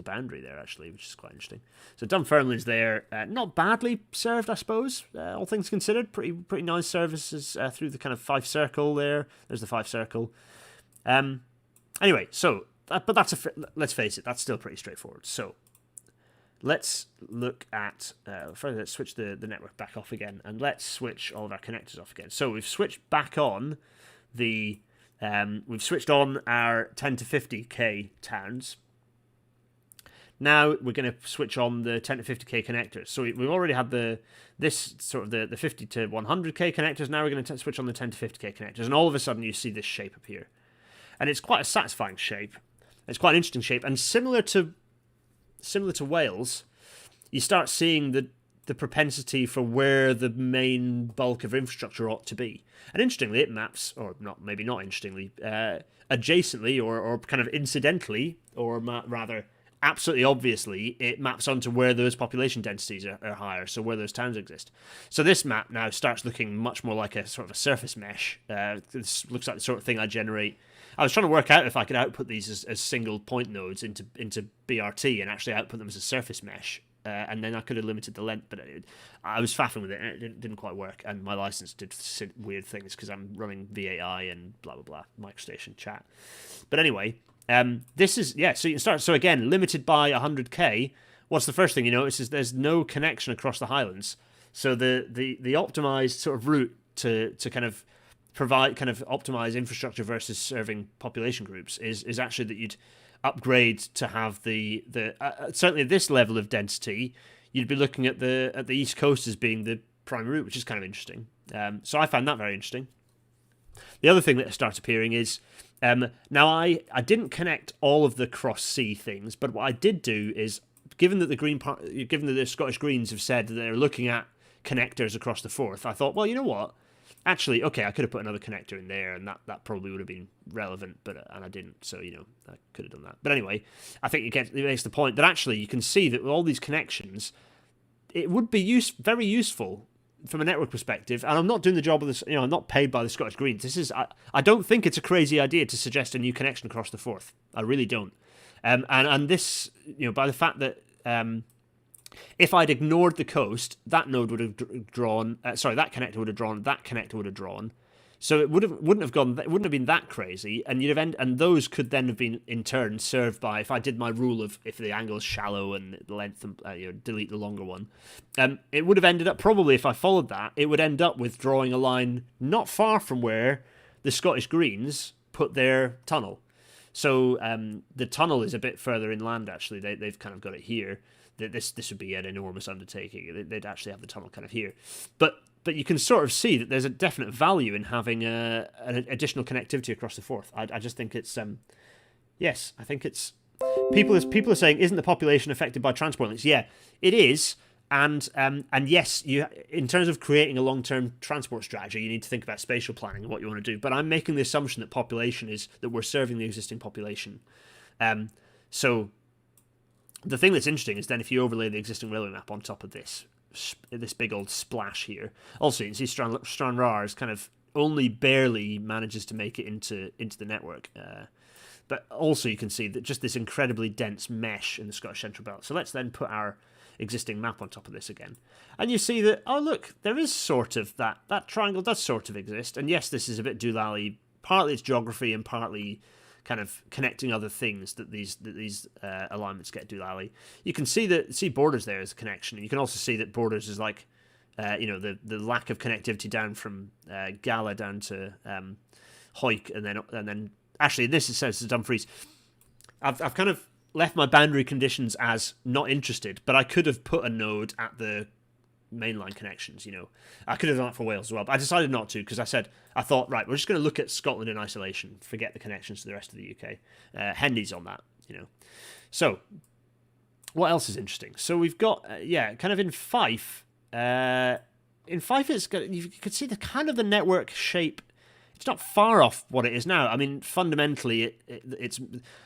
boundary there actually, which is quite interesting. So Dunfermline's there, not badly served, I suppose, all things considered. Pretty nice services through the kind of Fife Circle there. There's the Fife Circle. Anyway, so let's face it, that's still pretty straightforward. So let's look at let's switch the network back off again, and let's switch all of our connectors off again. So we've switched back on we've switched on our 10 to 50k towns. Now we're going to switch on the 10 to 50k connectors. So we've already had the 50 to 100k connectors. Now we're going to switch on the 10 to 50k connectors, and all of a sudden you see this shape appear, and it's quite a satisfying shape. It's quite an interesting shape, and similar to Wales, you start seeing the propensity for where the main bulk of infrastructure ought to be. And interestingly, it maps, or maybe not interestingly, adjacently or kind of incidentally, or rather absolutely obviously, it maps onto where those population densities are higher, so where those towns exist. So this map now starts looking much more like a sort of a surface mesh. This looks like the sort of thing I generate. I was trying to work out if I could output these as single point nodes into BRT and actually output them as a surface mesh. And then I could have limited the length, but I was faffing with it, and it didn't quite work. And my license did weird things because I'm running VAI and blah, blah, blah, microstation chat. But anyway, this is, so you can start. So again, limited by 100k. What's the first thing you notice is there's no connection across the Highlands. So the optimized sort of route to kind of optimize infrastructure versus serving population groups is actually that you'd upgrade to have the certainly at this level of density, you'd be looking at the East Coast as being the prime route, which is kind of interesting. So I found that very interesting. The other thing that starts appearing is now I didn't connect all of the cross sea things, but what I did do is, given that the Scottish Greens have said that they're looking at connectors across the Forth, I thought, well, you know what? Actually, okay, I could have put another connector in there, and that probably would have been relevant, and I didn't, so, I could have done that. But anyway, I think it makes the point that actually you can see that with all these connections, it would be very useful from a network perspective, and I'm not doing the job of this, I'm not paid by the Scottish Greens. I don't think it's a crazy idea to suggest a new connection across the Forth. I really don't. And this, by the fact that if I'd ignored the coast, that node would have drawn. That connector would have drawn. That connector would have drawn. So it wouldn't have been that crazy, and and those could then have been in turn served by, if I did my rule of if the angle is shallow and the length, delete the longer one. It would have ended up, probably if I followed that, it would end up with drawing a line not far from where the Scottish Greens put their tunnel. So the tunnel is a bit further inland. Actually, they've kind of got it here. This would be an enormous undertaking. They'd actually have the tunnel kind of here, but you can sort of see that there's a definite value in having an additional connectivity across the Forth. I just think it's yes, I think it's people are saying, isn't the population affected by transport links? Yeah, it is, and yes, in terms of creating a long-term transport strategy, you need to think about spatial planning and what you want to do. But I'm making the assumption that population is that we're serving the existing population. So the thing that's interesting is then if you overlay the existing railway map on top of this big old splash here. Also, you can see Stranraer is kind of only barely manages to make it into the network. But also you can see that just this incredibly dense mesh in the Scottish Central Belt. So let's then put our existing map on top of this again. And you see that, oh look, there is sort of that triangle does sort of exist. And yes, this is a bit doolally. Partly it's geography and partly kind of connecting other things that these alignments get doolally. You can see borders there as a connection. You can also see that borders is like, the lack of connectivity down from Gala down to Hawick, and then actually in this it says to Dumfries. I've kind of left my boundary conditions as not interested, but I could have put a node at the mainline connections. I could have done that for Wales as well, but I decided not to because I thought, right, we're just going to look at Scotland in isolation, forget the connections to the rest of the UK. Hendy's on that, So what else is interesting? So we've got kind of in Fife. It's got, you can see the kind of the network shape. It's not far off what it is now. I mean, fundamentally, it's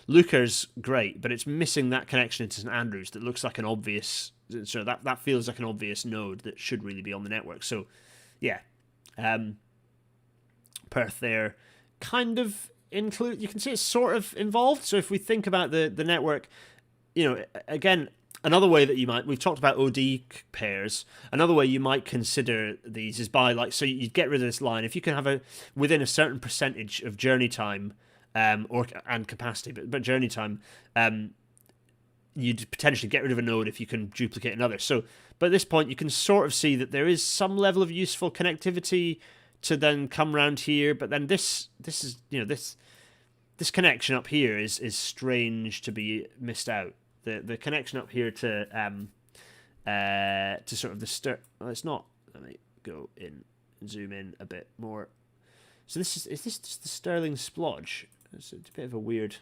Luca's great, but it's missing that connection into St Andrews that looks like an obvious. So that feels like an obvious node that should really be on the network. So, yeah, Perth there kind of include. You can see it's sort of involved. So if we think about the network, again, another way that we've talked about OD pairs. Another way you might consider these is by so you'd get rid of this line if you can have within a certain percentage of journey time, and capacity, but journey time. You'd potentially get rid of a node if you can duplicate another. So, but at this point, you can sort of see that there is some level of useful connectivity to then come around here. But then this is this connection up here is strange to be missed out. The connection up here to sort of the well, it's not. Let me go in and zoom in a bit more. So is this just the Stirling splodge? It's a bit of a weird.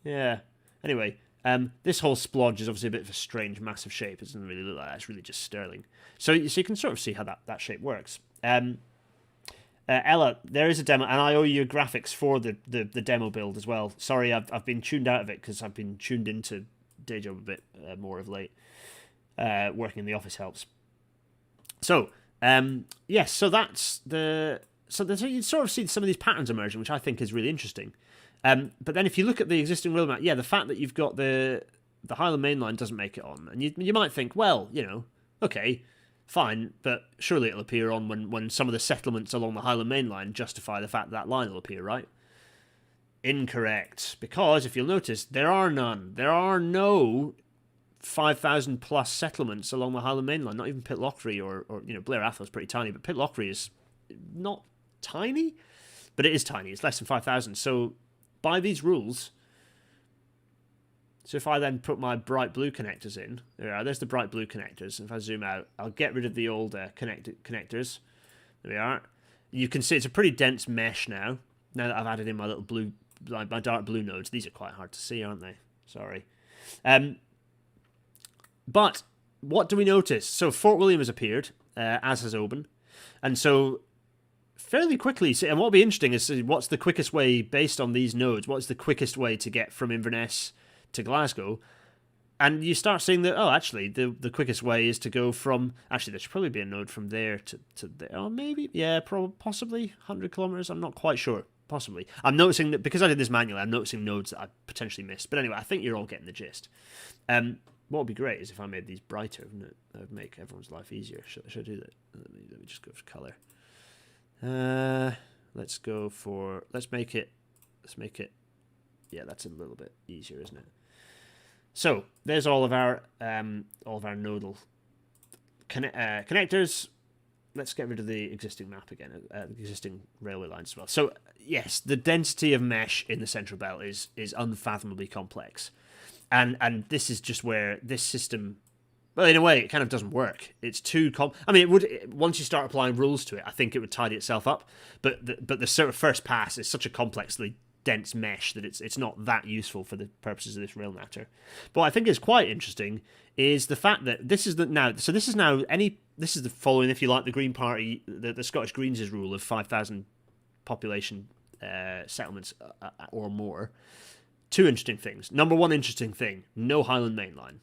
Yeah. Anyway. This whole splodge is obviously a bit of a strange, massive shape. It doesn't really look like that. It's really just Stirling. So you can sort of see how that shape works. Ella, there is a demo, and I owe you graphics for the demo build as well. Sorry, I've been tuned out of it because I've been tuned into day job a bit more of late. Working in the office helps. So, yes, so that's so you sort of see some of these patterns emerging, which I think is really interesting. But then if you look at the existing rail map, the fact that you've got the Highland Main Line doesn't make it on. And you might think, well, okay, fine, but surely it'll appear on when some of the settlements along the Highland Main Line justify the fact that line will appear, right? Incorrect. Because if you'll notice, there are none. There are no 5,000 plus settlements along the Highland Main Line. Not even Pitlochry or Blair Atholl's pretty tiny, but Pitlochry is not tiny, but it is tiny. It's less than 5,000. So by these rules, so if I then put my bright blue connectors in, there's the bright blue connectors. If I zoom out, I'll get rid of the old connectors. There we are. You can see it's a pretty dense mesh now. Now that I've added in my little blue, my dark blue nodes. These are quite hard to see, aren't they? Sorry. But what do we notice? So Fort William has appeared, as has Oban. And so fairly quickly, and what will be interesting is what's the quickest way, based on these nodes, what's the quickest way to get from Inverness to Glasgow? And you start seeing that, actually, the quickest way is to go from... Actually, there should probably be a node from there to there. Oh, maybe. Yeah, possibly 100 kilometres. I'm not quite sure. Possibly. I'm noticing that, because I did this manually, I'm noticing nodes that I potentially missed. But anyway, I think you're all getting the gist. What would be great is if I made these brighter, wouldn't it? That would make everyone's life easier. Should I do that? Let me just go for colour. Let's make it... Yeah, that's a little bit easier, isn't it? So there's all of our nodal connectors. Let's get rid of the existing map again, existing railway lines as well. So yes, the density of mesh in the Central Belt is unfathomably complex, and this is just where this system, well, in a way, it kind of doesn't work. It's too it would, once you start applying rules to it, I think it would tidy itself up. But the sort of first pass is such a complexly dense mesh that it's not that useful for the purposes of this rail natter. But what I think is quite interesting is the fact that this is the following, if you like, the Green Party, the Scottish Greens' rule of 5,000 population settlements or more. Two interesting things. Number one interesting thing: no Highland Main Line.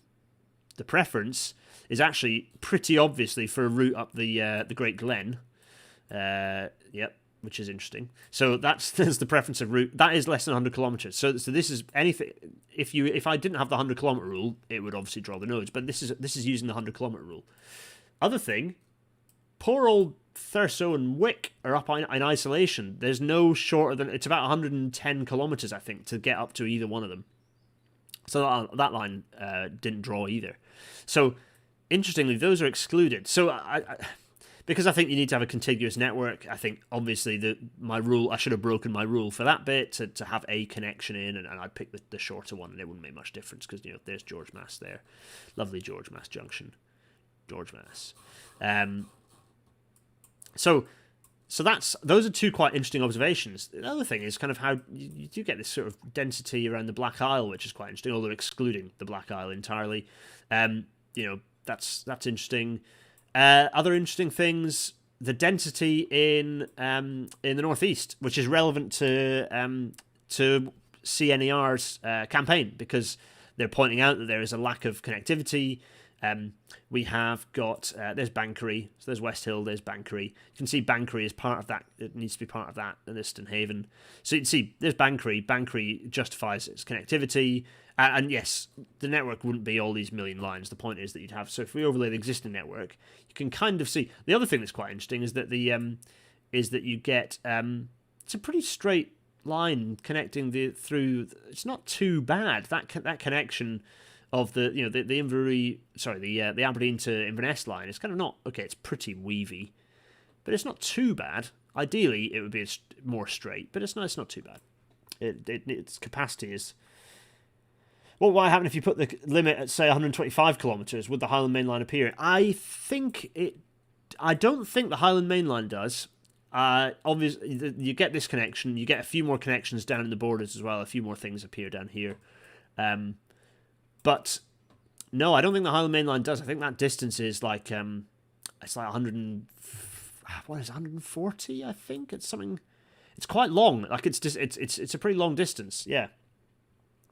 The preference is actually pretty obviously for a route up the Great Glen. Yep. Which is interesting. So that's the preference of route. That is less than 100 kilometers. So this is anything. If I didn't have the 100 kilometer rule, it would obviously draw the nodes. But this is using the 100 kilometer rule. Other thing, poor old Thurso and Wick are up in isolation. There's no shorter than, it's about 110 kilometers, I think, to get up to either one of them. So that line didn't draw either. So interestingly, those are excluded. So because I think you need to have a contiguous network, I think obviously I should have broken my rule for that bit to have a connection in, and I'd pick the shorter one, and it wouldn't make much difference because there's George Mass there, lovely George Mass Junction, George Mass. So those are two quite interesting observations. The other thing is kind of how you do get this sort of density around the Black Isle, which is quite interesting, although excluding the Black Isle entirely. That's interesting. Other interesting things: the density in the northeast, which is relevant to CNER's campaign, because they're pointing out that there is a lack of connectivity. We have got there's Banchory, so there's West Hill, there's Banchory. You can see Banchory is part of that. It needs to be part of that, and Easton Haven. So you can see there's Banchory. Banchory justifies its connectivity. And yes, the network wouldn't be all these million lines. The point is that you'd have. So if we overlay the existing network, you can kind of see. The other thing that's quite interesting is that you get it's a pretty straight line connecting through. It's not too bad, that connection of the the Aberdeen to Inverness line. It's kind of not okay. It's pretty weavy, but it's not too bad. Ideally, it would be more straight, but it's not too bad. Its capacity is. What might happen if you put the limit at, say, 125 kilometres? Would the Highland Main Line appear? I don't think the Highland Main Line does. Obviously, you get this connection. You get a few more connections down in the borders as well. A few more things appear down here. But no, I don't think the Highland Main Line does. I think that distance is like it's like 140. I think it's something. It's quite long. Like it's a pretty long distance. Yeah.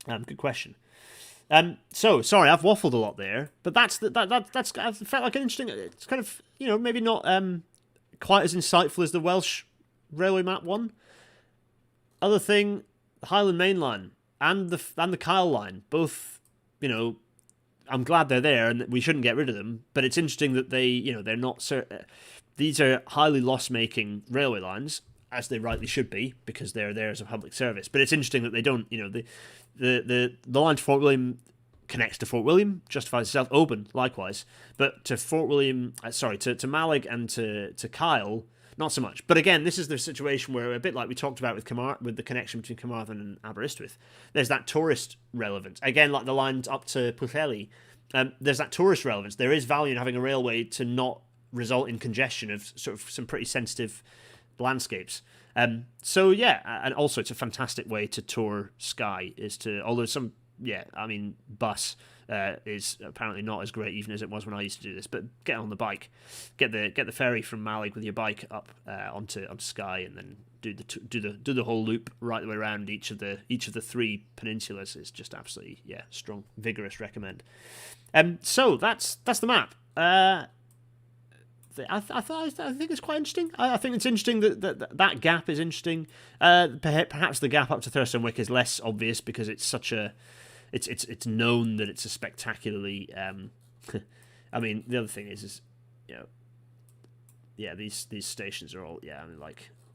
Good question. So sorry, I've waffled a lot there, but that's I've felt like an interesting. It's kind of maybe not quite as insightful as the Welsh railway map one. Other thing, the Highland Main Line and the Kyle Line, both I'm glad they're there and we shouldn't get rid of them. But it's interesting that they're not. These are highly loss-making railway lines, as they rightly should be, because they're there as a public service. But it's interesting that they don't. The line to Fort William connects to Fort William, justifies itself. Oban, likewise. But to Fort William, to Malig and to Kyle, not so much. But again, this is the situation where, a bit like we talked about with the connection between Carmarthen and Aberystwyth, there's that tourist relevance. Again, like the lines up to Pwllheli, there's that tourist relevance. There is value in having a railway to not result in congestion of sort of some pretty sensitive landscapes. So yeah, and also it's a fantastic way to tour Skye, although some, bus is apparently not as great even as it was when I used to do this, but get on the bike, get the ferry from Malig with your bike up onto Skye, and then do the whole loop right the way around each of the 3 peninsulas is just absolutely strong, vigorous recommend. So that's the map. I think it's quite interesting. I think it's interesting that gap is interesting. Perhaps the gap up to Thurstonwick is less obvious because it's such a, it's known that it's a spectacularly. I mean, the other thing is these stations are all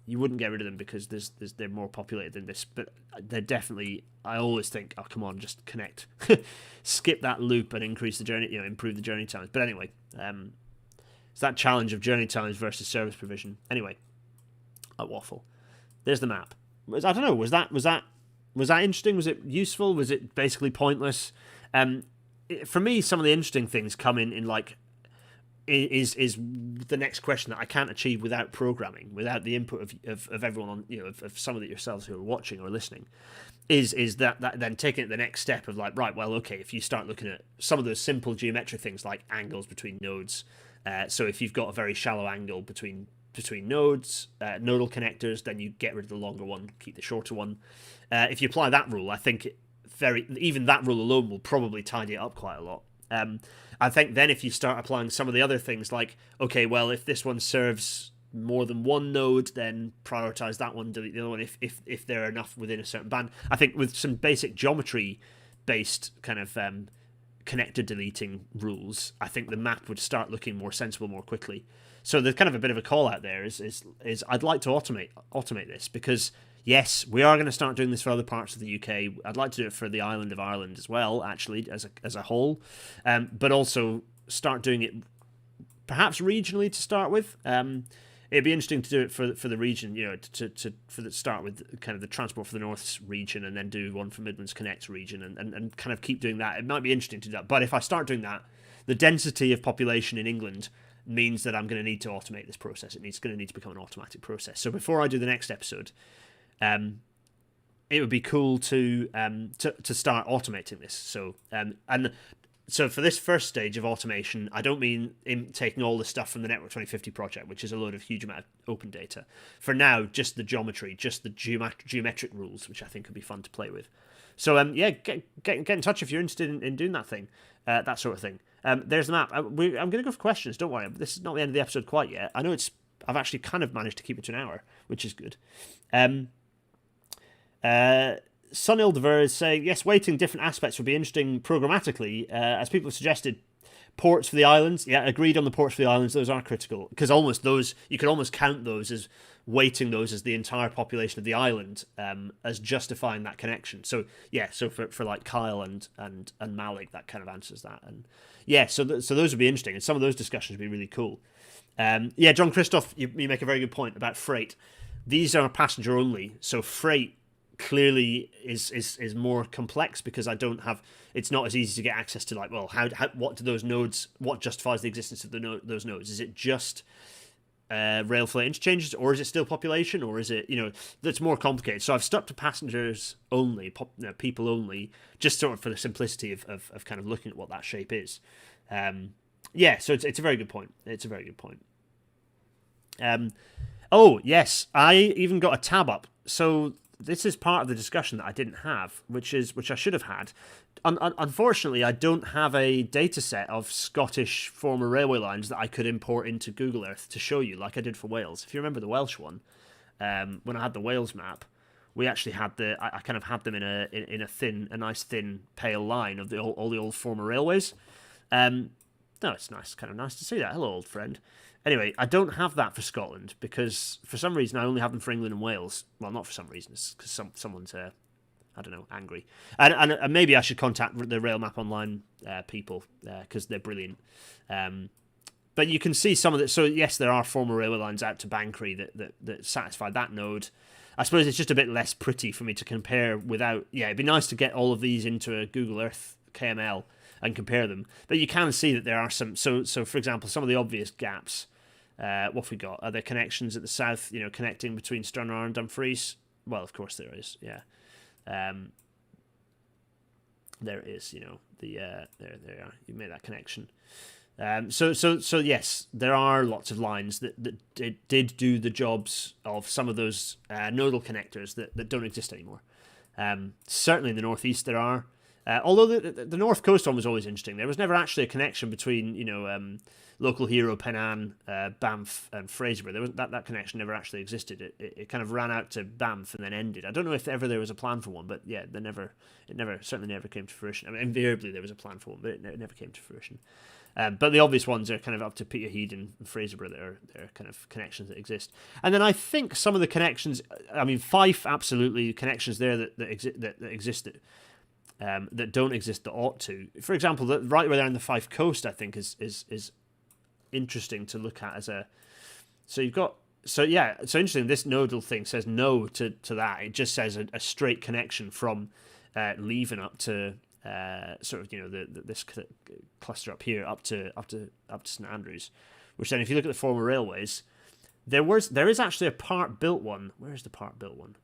you wouldn't get rid of them because they're more populated than this, but they're definitely. I always think, oh come on, just connect, skip that loop and increase the journey, improve the journey times. But anyway, it's that challenge of journey times versus service provision. Anyway, I waffle. There's the map. I don't know. Was that interesting? Was it useful? Was it basically pointless? For me, some of the interesting things come in like. Is the next question that I can't achieve without programming, without the input of everyone on, of some of it yourselves who are watching or listening, is that then taking it the next step of like, right, well, okay, if you start looking at some of those simple geometric things like angles between nodes, so if you've that very shallow angle between nodes, nodal connectors, then you get rid of the longer one, keep the shorter one. If you apply that rule, I think even that rule alone will probably tidy it up quite a lot. I think then if you start applying some of the other things like, okay, well, if this one serves more than one node, then prioritize that one, delete the other one if there are enough within a certain band. I think with some basic geometry-based kind of connector deleting rules, I think the map would start looking more sensible more quickly. So there's kind of a bit of a call out there is I'd like to automate this because yes, we are going to start doing this for other parts of the UK. I'd like to do it for the island of Ireland as well, actually, as a whole, but also start doing it perhaps regionally to start with. It'd be interesting to do it for the region, to start with kind of the Transport for the North's region and then do one for Midlands Connect region and kind of keep doing that. It might be interesting to do that, but if I start doing that, the density of population in England means that I'm going to need to automate this process. It's going to need to become an automatic process. So before I do the next episode, it would be cool to start automating this. So for this first stage of automation, I don't mean taking all the stuff from the Network 2050 project, which is a load of huge amount of open data. For now, just the geometry, just the geometric rules, which I think would be fun to play with. So get in touch if you're interested in doing that thing, that sort of thing. There's the map. I'm going to go for questions. Don't worry, this is not the end of the episode quite yet. I know I've actually kind of managed to keep it to an hour, which is good. Sunil Dever is saying, yes, weighting different aspects would be interesting programmatically, as people have suggested. Ports for the islands, agreed on the ports for the islands. Those are critical because you could almost count those as weighting those as the entire population of the island, as justifying that connection. So so for like Kyle and Malig, that kind of answers that. And so those would be interesting, and some of those discussions would be really cool. John Christoph, you make a very good point about freight. These are passenger only, so freight clearly is more complex because it's not as easy to get access to, like, well, what do those nodes, what justifies the existence of those nodes? Is it just rail freight interchanges, or is it still population, or is it, that's more complicated? So I've stuck to passengers only, people only, just sort of for the simplicity of kind of looking at what that shape is. So it's a very good point. Oh yes, I even got a tab up. So this is part of the discussion that I didn't have, which I should have had. Unfortunately, I don't have a data set of Scottish former railway lines that I could import into Google Earth to show you, like I did for Wales. If you remember the Welsh one, when I had the Wales map, we actually had I kind of had them in a nice thin pale line of all the old former railways. It's nice, kind of nice to see that. Hello, old friend. Anyway, I don't have that for Scotland because for some reason I only have them for England and Wales. Well, not for some reason, it's because someone's I don't know, angry. And maybe I should contact the Rail Map Online people because they're brilliant. But you can see some of it. So yes, there are former railway lines out to Banchory that satisfy that node. I suppose it's just a bit less pretty for me to compare without. Yeah, it'd be nice to get all of these into a Google Earth KML and compare them. But you can see that there are some. So for example, some of the obvious gaps. What have we got? Are there connections at the south? Connecting between Stranraer and Dumfries? Well, of course there is. Yeah, there is. There they are. You made that connection. So yes, there are lots of lines that did do the jobs of some of those nodal connectors that don't exist anymore. Certainly in the northeast there are. Although the north coast one was always interesting. There was never actually a connection between local hero Penang, Banff, and Fraserburgh. There was that connection never actually existed. It kind of ran out to Banff and then ended. I don't know if ever there was a plan for one, but yeah, it certainly never came to fruition. I mean, invariably there was a plan for one, but it never came to fruition. But the obvious ones are kind of up to Peterhead and Fraserburgh. They're kind of connections that exist. And then I think some of the connections, I mean, Fife, absolutely, connections there that exist that don't exist that ought to. For example, right there in the Fife coast, I think is interesting to look at as a. So you've got so interesting. This nodal thing says no to that. It just says a straight connection from Leven up to. Sort of this cluster up here up to St Andrews, which then if you look at the former railways, there is actually a part built one. Where's the part built one?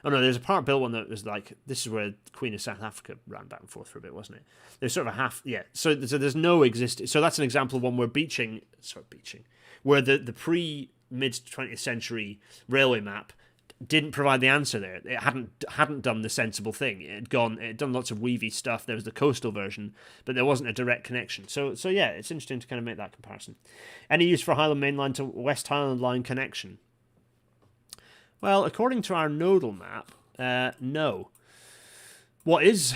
Oh no, there's a part built one that was like this is where the Queen of South Africa ran back and forth for a bit, wasn't it? There's sort of a half So there's no existing. So that's an example of one where where the pre mid 20th century railway map didn't provide the answer there. It hadn't done the sensible thing. It had done lots of weavy stuff. There was the coastal version, but there wasn't a direct connection. So yeah, it's interesting to kind of make that comparison. Any use for Highland Main Line to West Highland Line connection? Well, according to our nodal map, no. What is,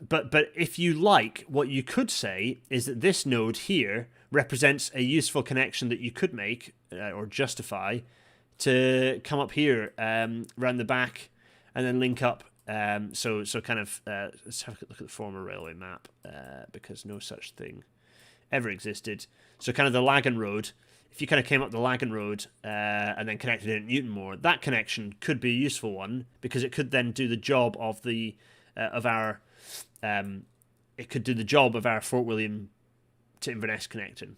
but if you like, what you could say is that this node here represents a useful connection that you could make or justify to come up here round the back and then link up. So kind of let's have a look at the former railway map because no such thing ever existed. So kind of the Lagan Road. If you kind of came up the Lagan Road and then connected it at Newtonmore, that connection could be a useful one because it could then do the job of our Fort William to Inverness connection.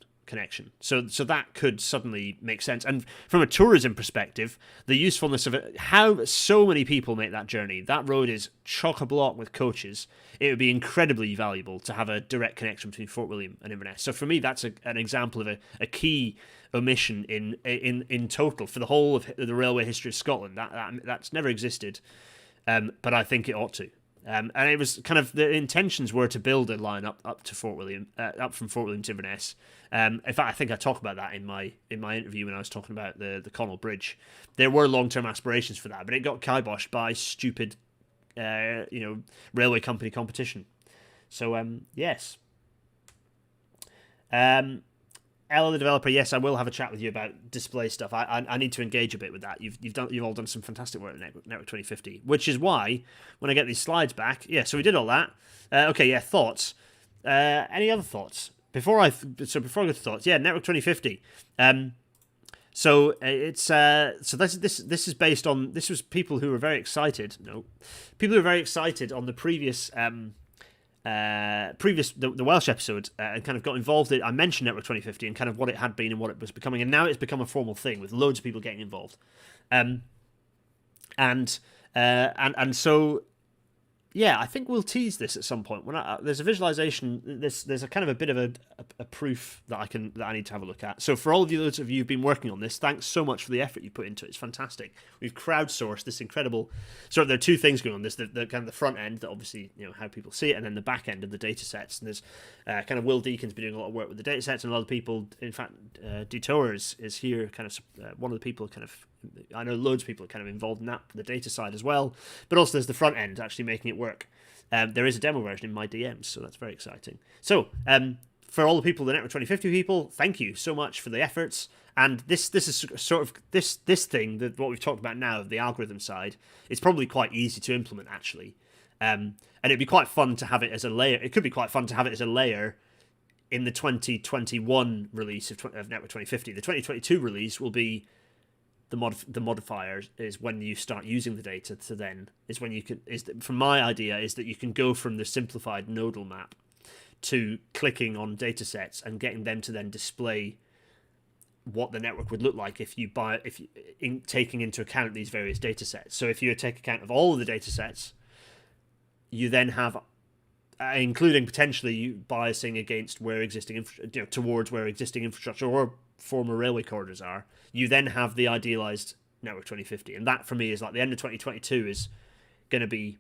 So that could suddenly make sense. And from a tourism perspective, the usefulness of it, how so many people make that journey. That road is chock-a-block with coaches. It would be incredibly valuable to have a direct connection between Fort William and Inverness. So for me, that's an example of a key omission in total for the whole of the railway history of Scotland. That's never existed, but I think it ought to. And it was kind of the intentions were to build a line up to Fort William, up from Fort William to Inverness. In fact, I think I talked about that in my interview when I was talking about the Connell Bridge. There were long-term aspirations for that, but it got kiboshed by stupid, railway company competition. So yes. Ella, the developer, yes, I will have a chat with you about display stuff. I need to engage a bit with that. You've all done some fantastic work at Network 2050, which is why when I get these slides back, so we did all that. Thoughts. Any other thoughts before I go to thoughts? Network 2050. This is based on this was people who were very excited. People who were very excited on the previous. The Welsh episode and kind of got involved in. I mentioned Network 2050 and kind of what it had been and what it was becoming, and now it's become a formal thing with loads of people getting involved, and so I think we'll tease this at some point. When there's a visualization, there's a kind of a bit of a proof that I need to have a look at. So for all of you, those of you who've been working on this, thanks so much for the effort you put into it. It's fantastic. We've crowdsourced this incredible. So there are two things going on. There's the kind of the front end that obviously how people see it, and then the back end of the data sets. And there's kind of Will Deacon's been doing a lot of work with the data sets, and a lot of people. In fact, Detour is here, kind of one of the people kind of. I know loads of people are kind of involved in that, the data side as well. But also there's the front end actually making it work. There is a demo version in my DMs, so that's very exciting. So for all the people, the Network 2050 people, thank you so much for the efforts. And this is sort of this thing that what we've talked about now, the algorithm side, is probably quite easy to implement actually. And it'd be quite fun to have it as a layer. It could be quite fun to have it as a layer in the 2021 release of Network 2050. The 2022 release will be the modifier is when you start using the data. To then is when you can from my idea is that you can go from the simplified nodal map to clicking on data sets and getting them to then display what the network would look like if you taking into account these various data sets. So if you take account of all of the data sets, you then have, including potentially you biasing against where existing towards where existing infrastructure or former railway corridors are, you then have the idealized Network 2050. And that for me is like the end of 2022 is going to be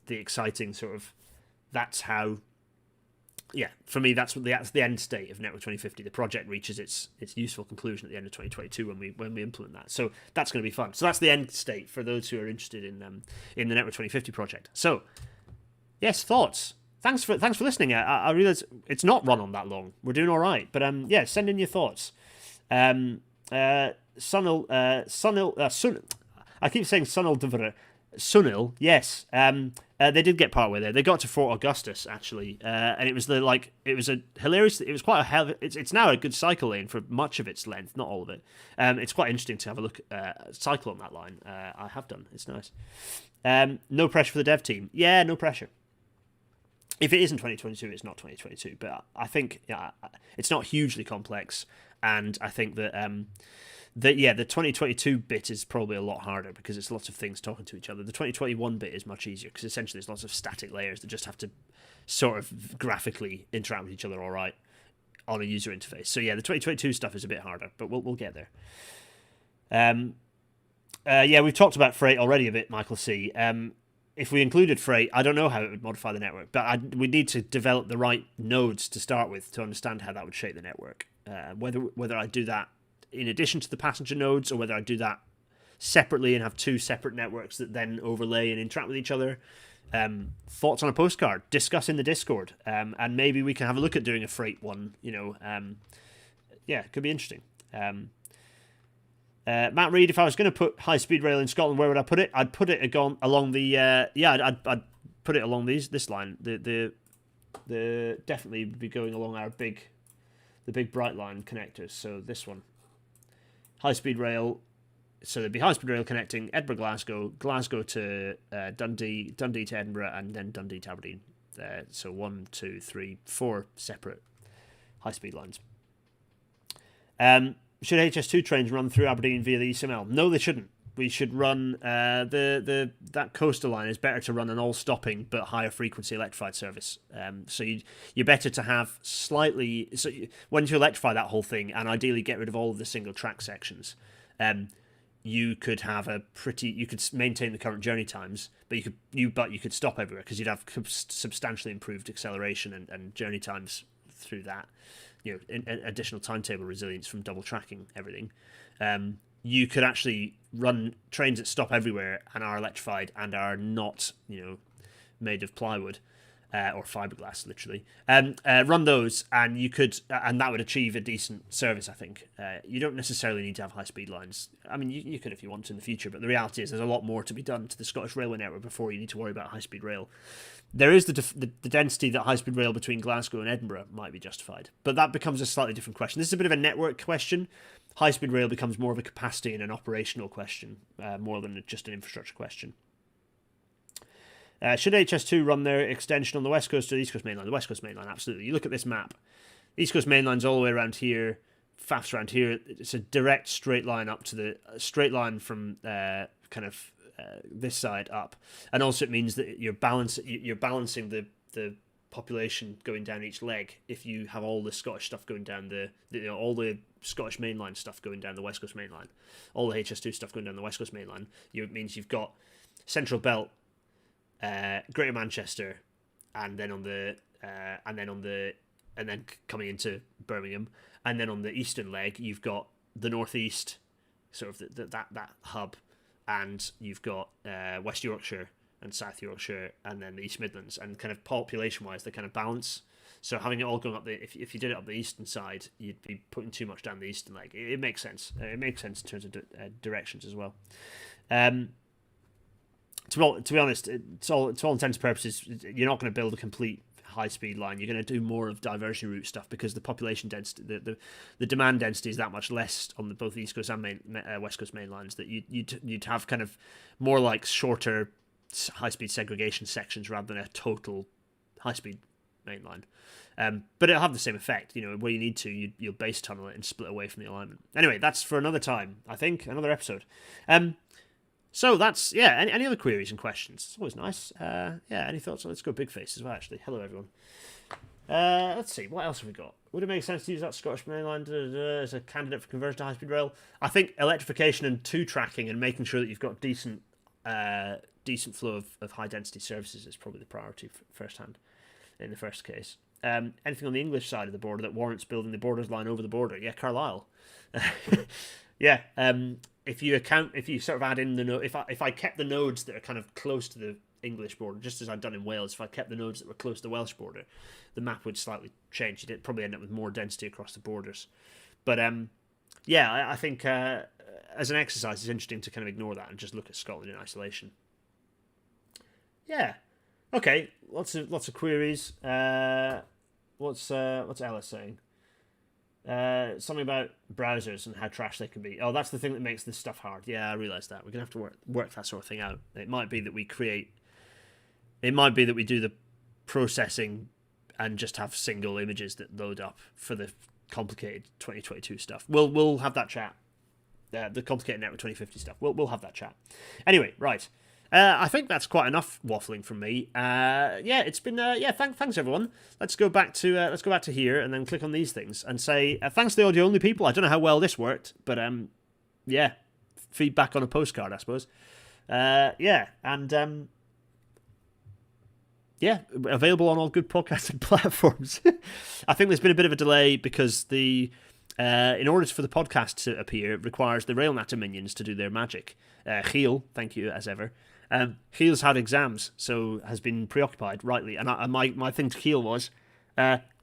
the exciting sort of, that's how, for me that's the end state of Network 2050. The project reaches its useful conclusion at the end of 2022 when we implement that. So that's going to be fun. So that's the end state for those who are interested in the Network 2050 project. So yes, thoughts. Thanks for listening. I realize it's not run on that long. We're doing all right, but send in your thoughts. Sunil. I keep saying Sunil. Sunil. Yes. They did get part way there. They got to Fort Augustus actually, and it was hilarious. It was quite a hell. It's now a good cycle lane for much of its length, not all of it. It's quite interesting to have a look cycle on that line. I have done. It's nice. No pressure for the dev team. Yeah, no pressure. If it isn't 2022, it's not 2022. But I think it's not hugely complex, and I think that the 2022 bit is probably a lot harder because it's lots of things talking to each other. The 2021 bit is much easier because essentially there's lots of static layers that just have to sort of graphically interact with each other all right on a user interface. So yeah, the 2022 stuff is a bit harder, but we'll get there. We've talked about freight already a bit, Michael C. If we included freight, I don't know how it would modify the network, but we need to develop the right nodes to start with to understand how that would shape the network. Whether I do that in addition to the passenger nodes or whether I do that separately and have two separate networks that then overlay and interact with each other. Thoughts on a postcard, discuss in the Discord, and maybe we can have a look at doing a freight one. It could be interesting. Matt Reed, if I was going to put high-speed rail in Scotland, where would I put it? I'd put it along the I'd put it along this line. The definitely be going along the big bright line connectors. So this one, high-speed rail. So there'd be high-speed rail connecting Edinburgh, Glasgow to Dundee to Edinburgh, and then Dundee to Aberdeen. So 1, 2, 3, 4 separate high-speed lines. Should HS2 trains run through Aberdeen via the ECML? No, they shouldn't. We should run that coastal line is better to run an all-stopping but higher frequency electrified service. So you're better to have slightly. So once you electrify that whole thing and ideally get rid of all of the single track sections, you could have you could maintain the current journey times, but you could stop everywhere because you'd have substantially improved acceleration and journey times through that. Additional timetable resilience from double tracking everything. You could actually run trains that stop everywhere and are electrified and are not, made of plywood or fiberglass, literally. Run those, and you could, and that would achieve a decent service. I think you don't necessarily need to have high speed lines. I mean, you could if you want to in the future, but the reality is there's a lot more to be done to the Scottish Railway network before you need to worry about high speed rail. There is the density that high speed rail between Glasgow and Edinburgh might be justified, but that becomes a slightly different question. This is a bit of a network question. High speed rail becomes more of a capacity and an operational question, more than just an infrastructure question. Should HS2 run their extension on the West Coast or the East Coast Main Line? The West Coast Main Line, absolutely. You look at this map. East Coast Main Line's all the way around here, fast around here. It's a direct straight line up to the straight line from this side up, and also it means that you're balancing the population going down each leg. If you have all the Scottish stuff going down all the Scottish mainline stuff going down the West Coast Main Line, all the HS2 stuff going down the West Coast Main Line, it means you've got Central Belt, Greater Manchester, and then coming into Birmingham, and then on the eastern leg you've got the northeast, sort of that hub, and you've got West Yorkshire and South Yorkshire, and then the East Midlands, and kind of population-wise they kind of balance. So having it all going up if you did it up the eastern side, you'd be putting too much down the eastern leg. It makes sense. It makes sense in terms of directions as well. to be honest, to all intents and purposes, you're not going to build a complete high-speed line. You're going to do more of diversion route stuff because the population density, the demand density is that much less on both the East Coast and West Coast main lines that you'd have kind of more like shorter high-speed segregation sections rather than a total high-speed main line. But it'll have the same effect. Where you need to, you'll base tunnel it and split away from the alignment. Anyway, that's for another time. I think another episode. So that's, any other queries and questions? It's always nice. Any thoughts? Let's go big face as well, actually. Hello, everyone. Let's see, what else have we got? Would it make sense to use that Scottish main line as a candidate for conversion to high-speed rail? I think electrification and two-tracking and making sure that you've got decent flow of high-density services is probably the priority firsthand in the first case. Anything on the English side of the border that warrants building the borders line over the border? Yeah, Carlisle. Yeah. If you sort of add in the node, if I kept the nodes that are kind of close to the English border, just as I've done in Wales, if I kept the nodes that were close to the Welsh border, the map would slightly change. You'd probably end up with more density across the borders. But I think as an exercise, it's interesting to kind of ignore that and just look at Scotland in isolation. Yeah. Okay. Lots of queries. What's Ella saying? Something about browsers and how trash they can be. Oh, that's the thing that makes this stuff hard. Yeah, I realise that. We're going to have to work that sort of thing out. It might be that we do the processing and just have single images that load up for the complicated 2022 stuff. We'll have that chat. The complicated Network 2050 stuff. We'll have that chat. Anyway, right. I think that's quite enough waffling from me. It's been thanks everyone. Let's go back to here and then click on these things and say thanks to the audio only people. I don't know how well this worked, but feedback on a postcard, I suppose. Available on all good podcasting platforms. I think there's been a bit of a delay because in order for the podcast to appear, it requires the RailNatter minions to do their magic. Giel, thank you as ever. Giel's had exams, so has been preoccupied, rightly. And my thing to Giel was,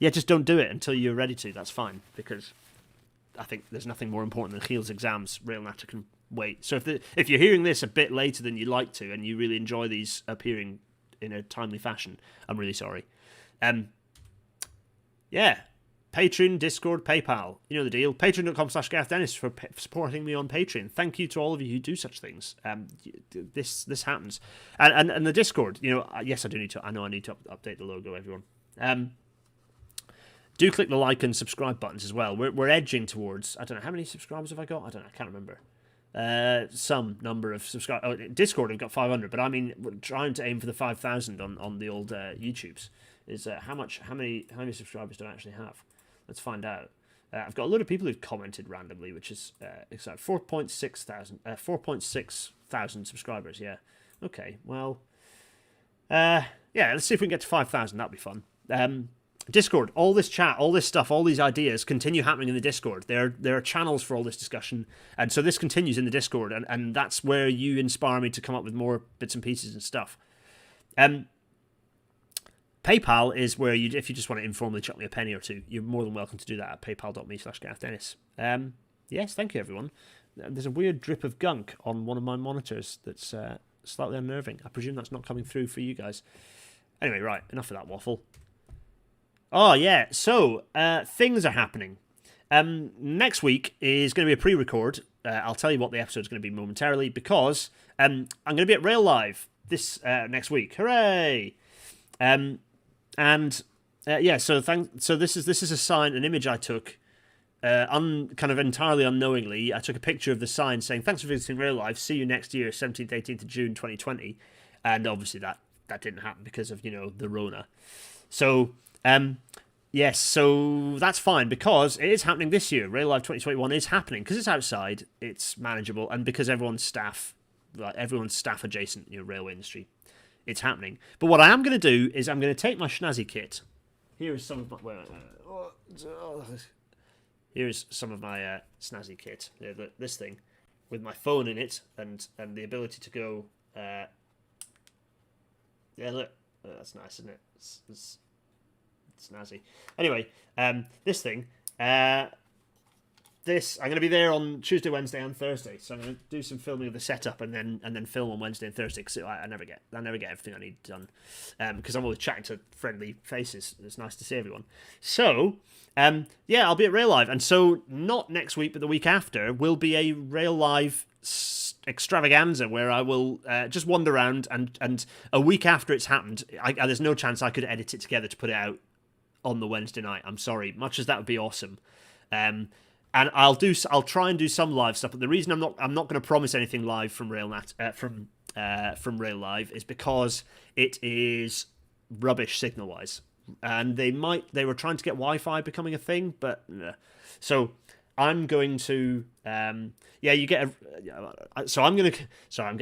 just don't do it until you're ready to. That's fine, because I think there's nothing more important than Giel's exams. RailNatter can wait. So if you're hearing this a bit later than you'd like to, and you really enjoy these appearing in a timely fashion, I'm really sorry. Patreon, Discord, PayPal. You know the deal. Patreon.com/GarethDennis for supporting me on Patreon. Thank you to all of you who do such things. This happens. And the Discord, yes, I need to update the logo, everyone. Do click the like and subscribe buttons as well. We're edging towards, I don't know, how many subscribers have I got? I can't remember. Some number of subscribers. Oh, Discord, I've got 500, but I mean, we're trying to aim for the 5,000 on the old YouTubes. Is how many subscribers do I actually have? Let's find out. I've got a lot of people who've commented randomly, which is 4.6 thousand subscribers. Yeah. Okay. Well. Let's see if we can get to 5,000. That'd be fun. Discord. All this chat, all this stuff, all these ideas continue happening in the Discord. There are channels for all this discussion, and so this continues in the Discord, and that's where you inspire me to come up with more bits and pieces and stuff. PayPal is where if you just want to informally chuck me a penny or two, you're more than welcome to do that at paypal.me/GarethDennis. Yes, thank you, everyone. There's a weird drip of gunk on one of my monitors that's slightly unnerving. I presume that's not coming through for you guys. Anyway, right, enough of that waffle. Oh, yeah, so things are happening. Next week is going to be a pre-record. I'll tell you what the episode's going to be momentarily, because I'm going to be at Rail Live this next week. Hooray! So this is a sign, an image I took, kind of entirely unknowingly. I took a picture of the sign saying, "Thanks for visiting Real Life. See you next year, 17th, 18th of June, 2020." And obviously that didn't happen because of the Rona. So yes, so that's fine because it is happening this year. Rail Live 2021 is happening because it's outside, it's manageable, and because everyone's staff adjacent, railway industry. It's happening. But what I am going to do is I'm going to take my snazzy kit. Here is some of my... Here's some of my snazzy kit. This thing with my phone in it and the ability to go... look. That's nice, isn't it? It's snazzy. Anyway, this thing... this. I'm going to be there on Tuesday, Wednesday, and Thursday. So I'm going to do some filming of the setup and then film on Wednesday and Thursday because I never get everything I need done because I'm always chatting to friendly faces. It's nice to see everyone. So yeah, I'll be at Rail Live, and so not next week but the week after will be a Rail Live extravaganza where I will just wander around and a week after it's happened, there's no chance I could edit it together to put it out on the Wednesday night. I'm sorry, much as that would be awesome. And I'll try and do some live stuff, but the reason I'm not going to promise anything live from from Rail Live is because it is rubbish signal wise, and they were trying to get Wi-Fi becoming a thing, but so I'm going to you get so I'm getting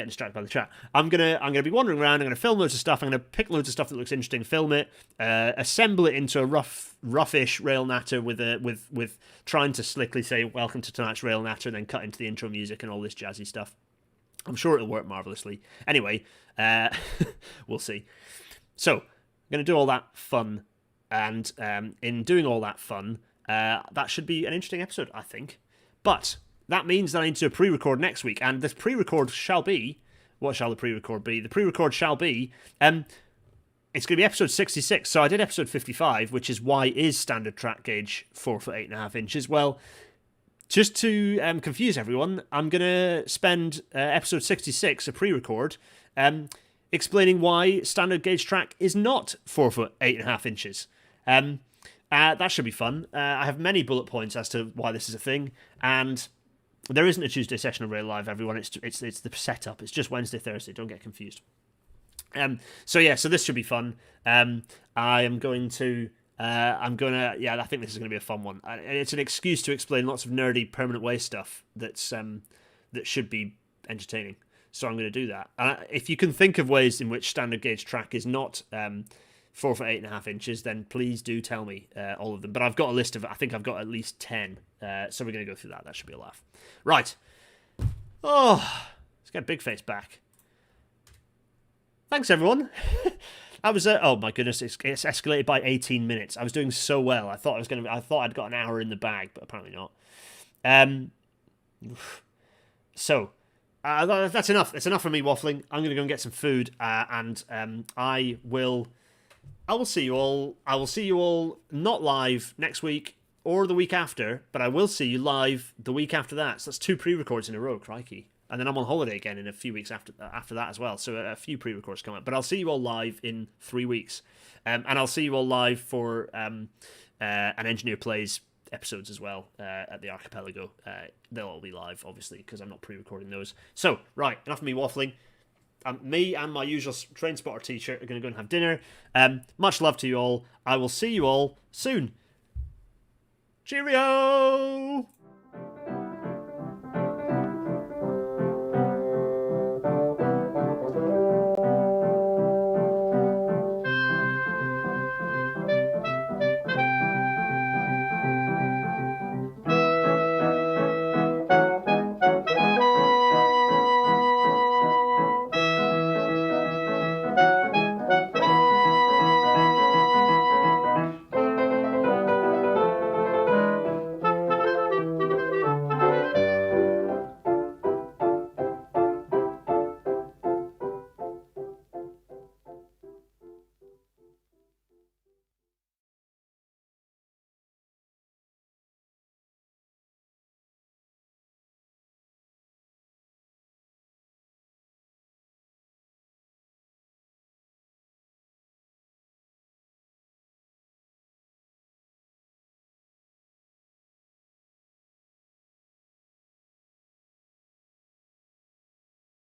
distracted by the chat. I'm gonna be wandering around. I'm gonna film loads of stuff. I'm gonna pick loads of stuff that looks interesting, film it, assemble it into a roughish rail natter with trying to slickly say welcome to tonight's rail natter and then cut into the intro music and all this jazzy stuff. I'm sure it'll work marvelously. Anyway, we'll see. So I'm gonna do all that fun, and in doing all that fun, that should be an interesting episode, I think. But that means that I need to do a pre-record next week, and this pre-record shall be... What shall the pre-record be? The pre-record shall be... it's going to be episode 66. So I did episode 55, which is why is standard track gauge 4 foot 8.5 inches. Well, just to confuse everyone, I'm going to spend episode 66, a pre-record, explaining why standard gauge track is not 4 foot 8.5 inches. That should be fun. I have many bullet points as to why this is a thing, and there isn't a Tuesday session of Rail Live, everyone. It's the setup. It's just Wednesday, Thursday. Don't get confused. So this should be fun. I think this is going to be a fun one. It's an excuse to explain lots of nerdy permanent way stuff that should be entertaining. So I'm going to do that. If you can think of ways in which standard gauge track is not 4 foot 8.5 inches, then please do tell me all of them. But I've got a list of, I think I've got at least 10. So we're going to go through that. That should be a laugh. Right. Oh, let's get Big Face back. Thanks, everyone. That was oh my goodness, it's escalated by 18 minutes. I was doing so well. I thought I'd got an hour in the bag, but apparently not. So that's enough. It's enough for me waffling. I'm going to go and get some food, and I will see you all. I will see you all not live next week or the week after, but I will see you live the week after that. So that's 2 pre-records in a row, crikey. And then I'm on holiday again in a few weeks after that as well. So a few pre-records come up. But I'll see you all live in 3 weeks. And I'll see you all live for an Engineer Plays episodes as well at the Archipelago. They'll all be live, obviously, because I'm not pre-recording those. So, right, enough of me waffling. Me and my usual train spotter t-shirt are going to go and have dinner. Much love to you all. I will see you all soon. Cheerio!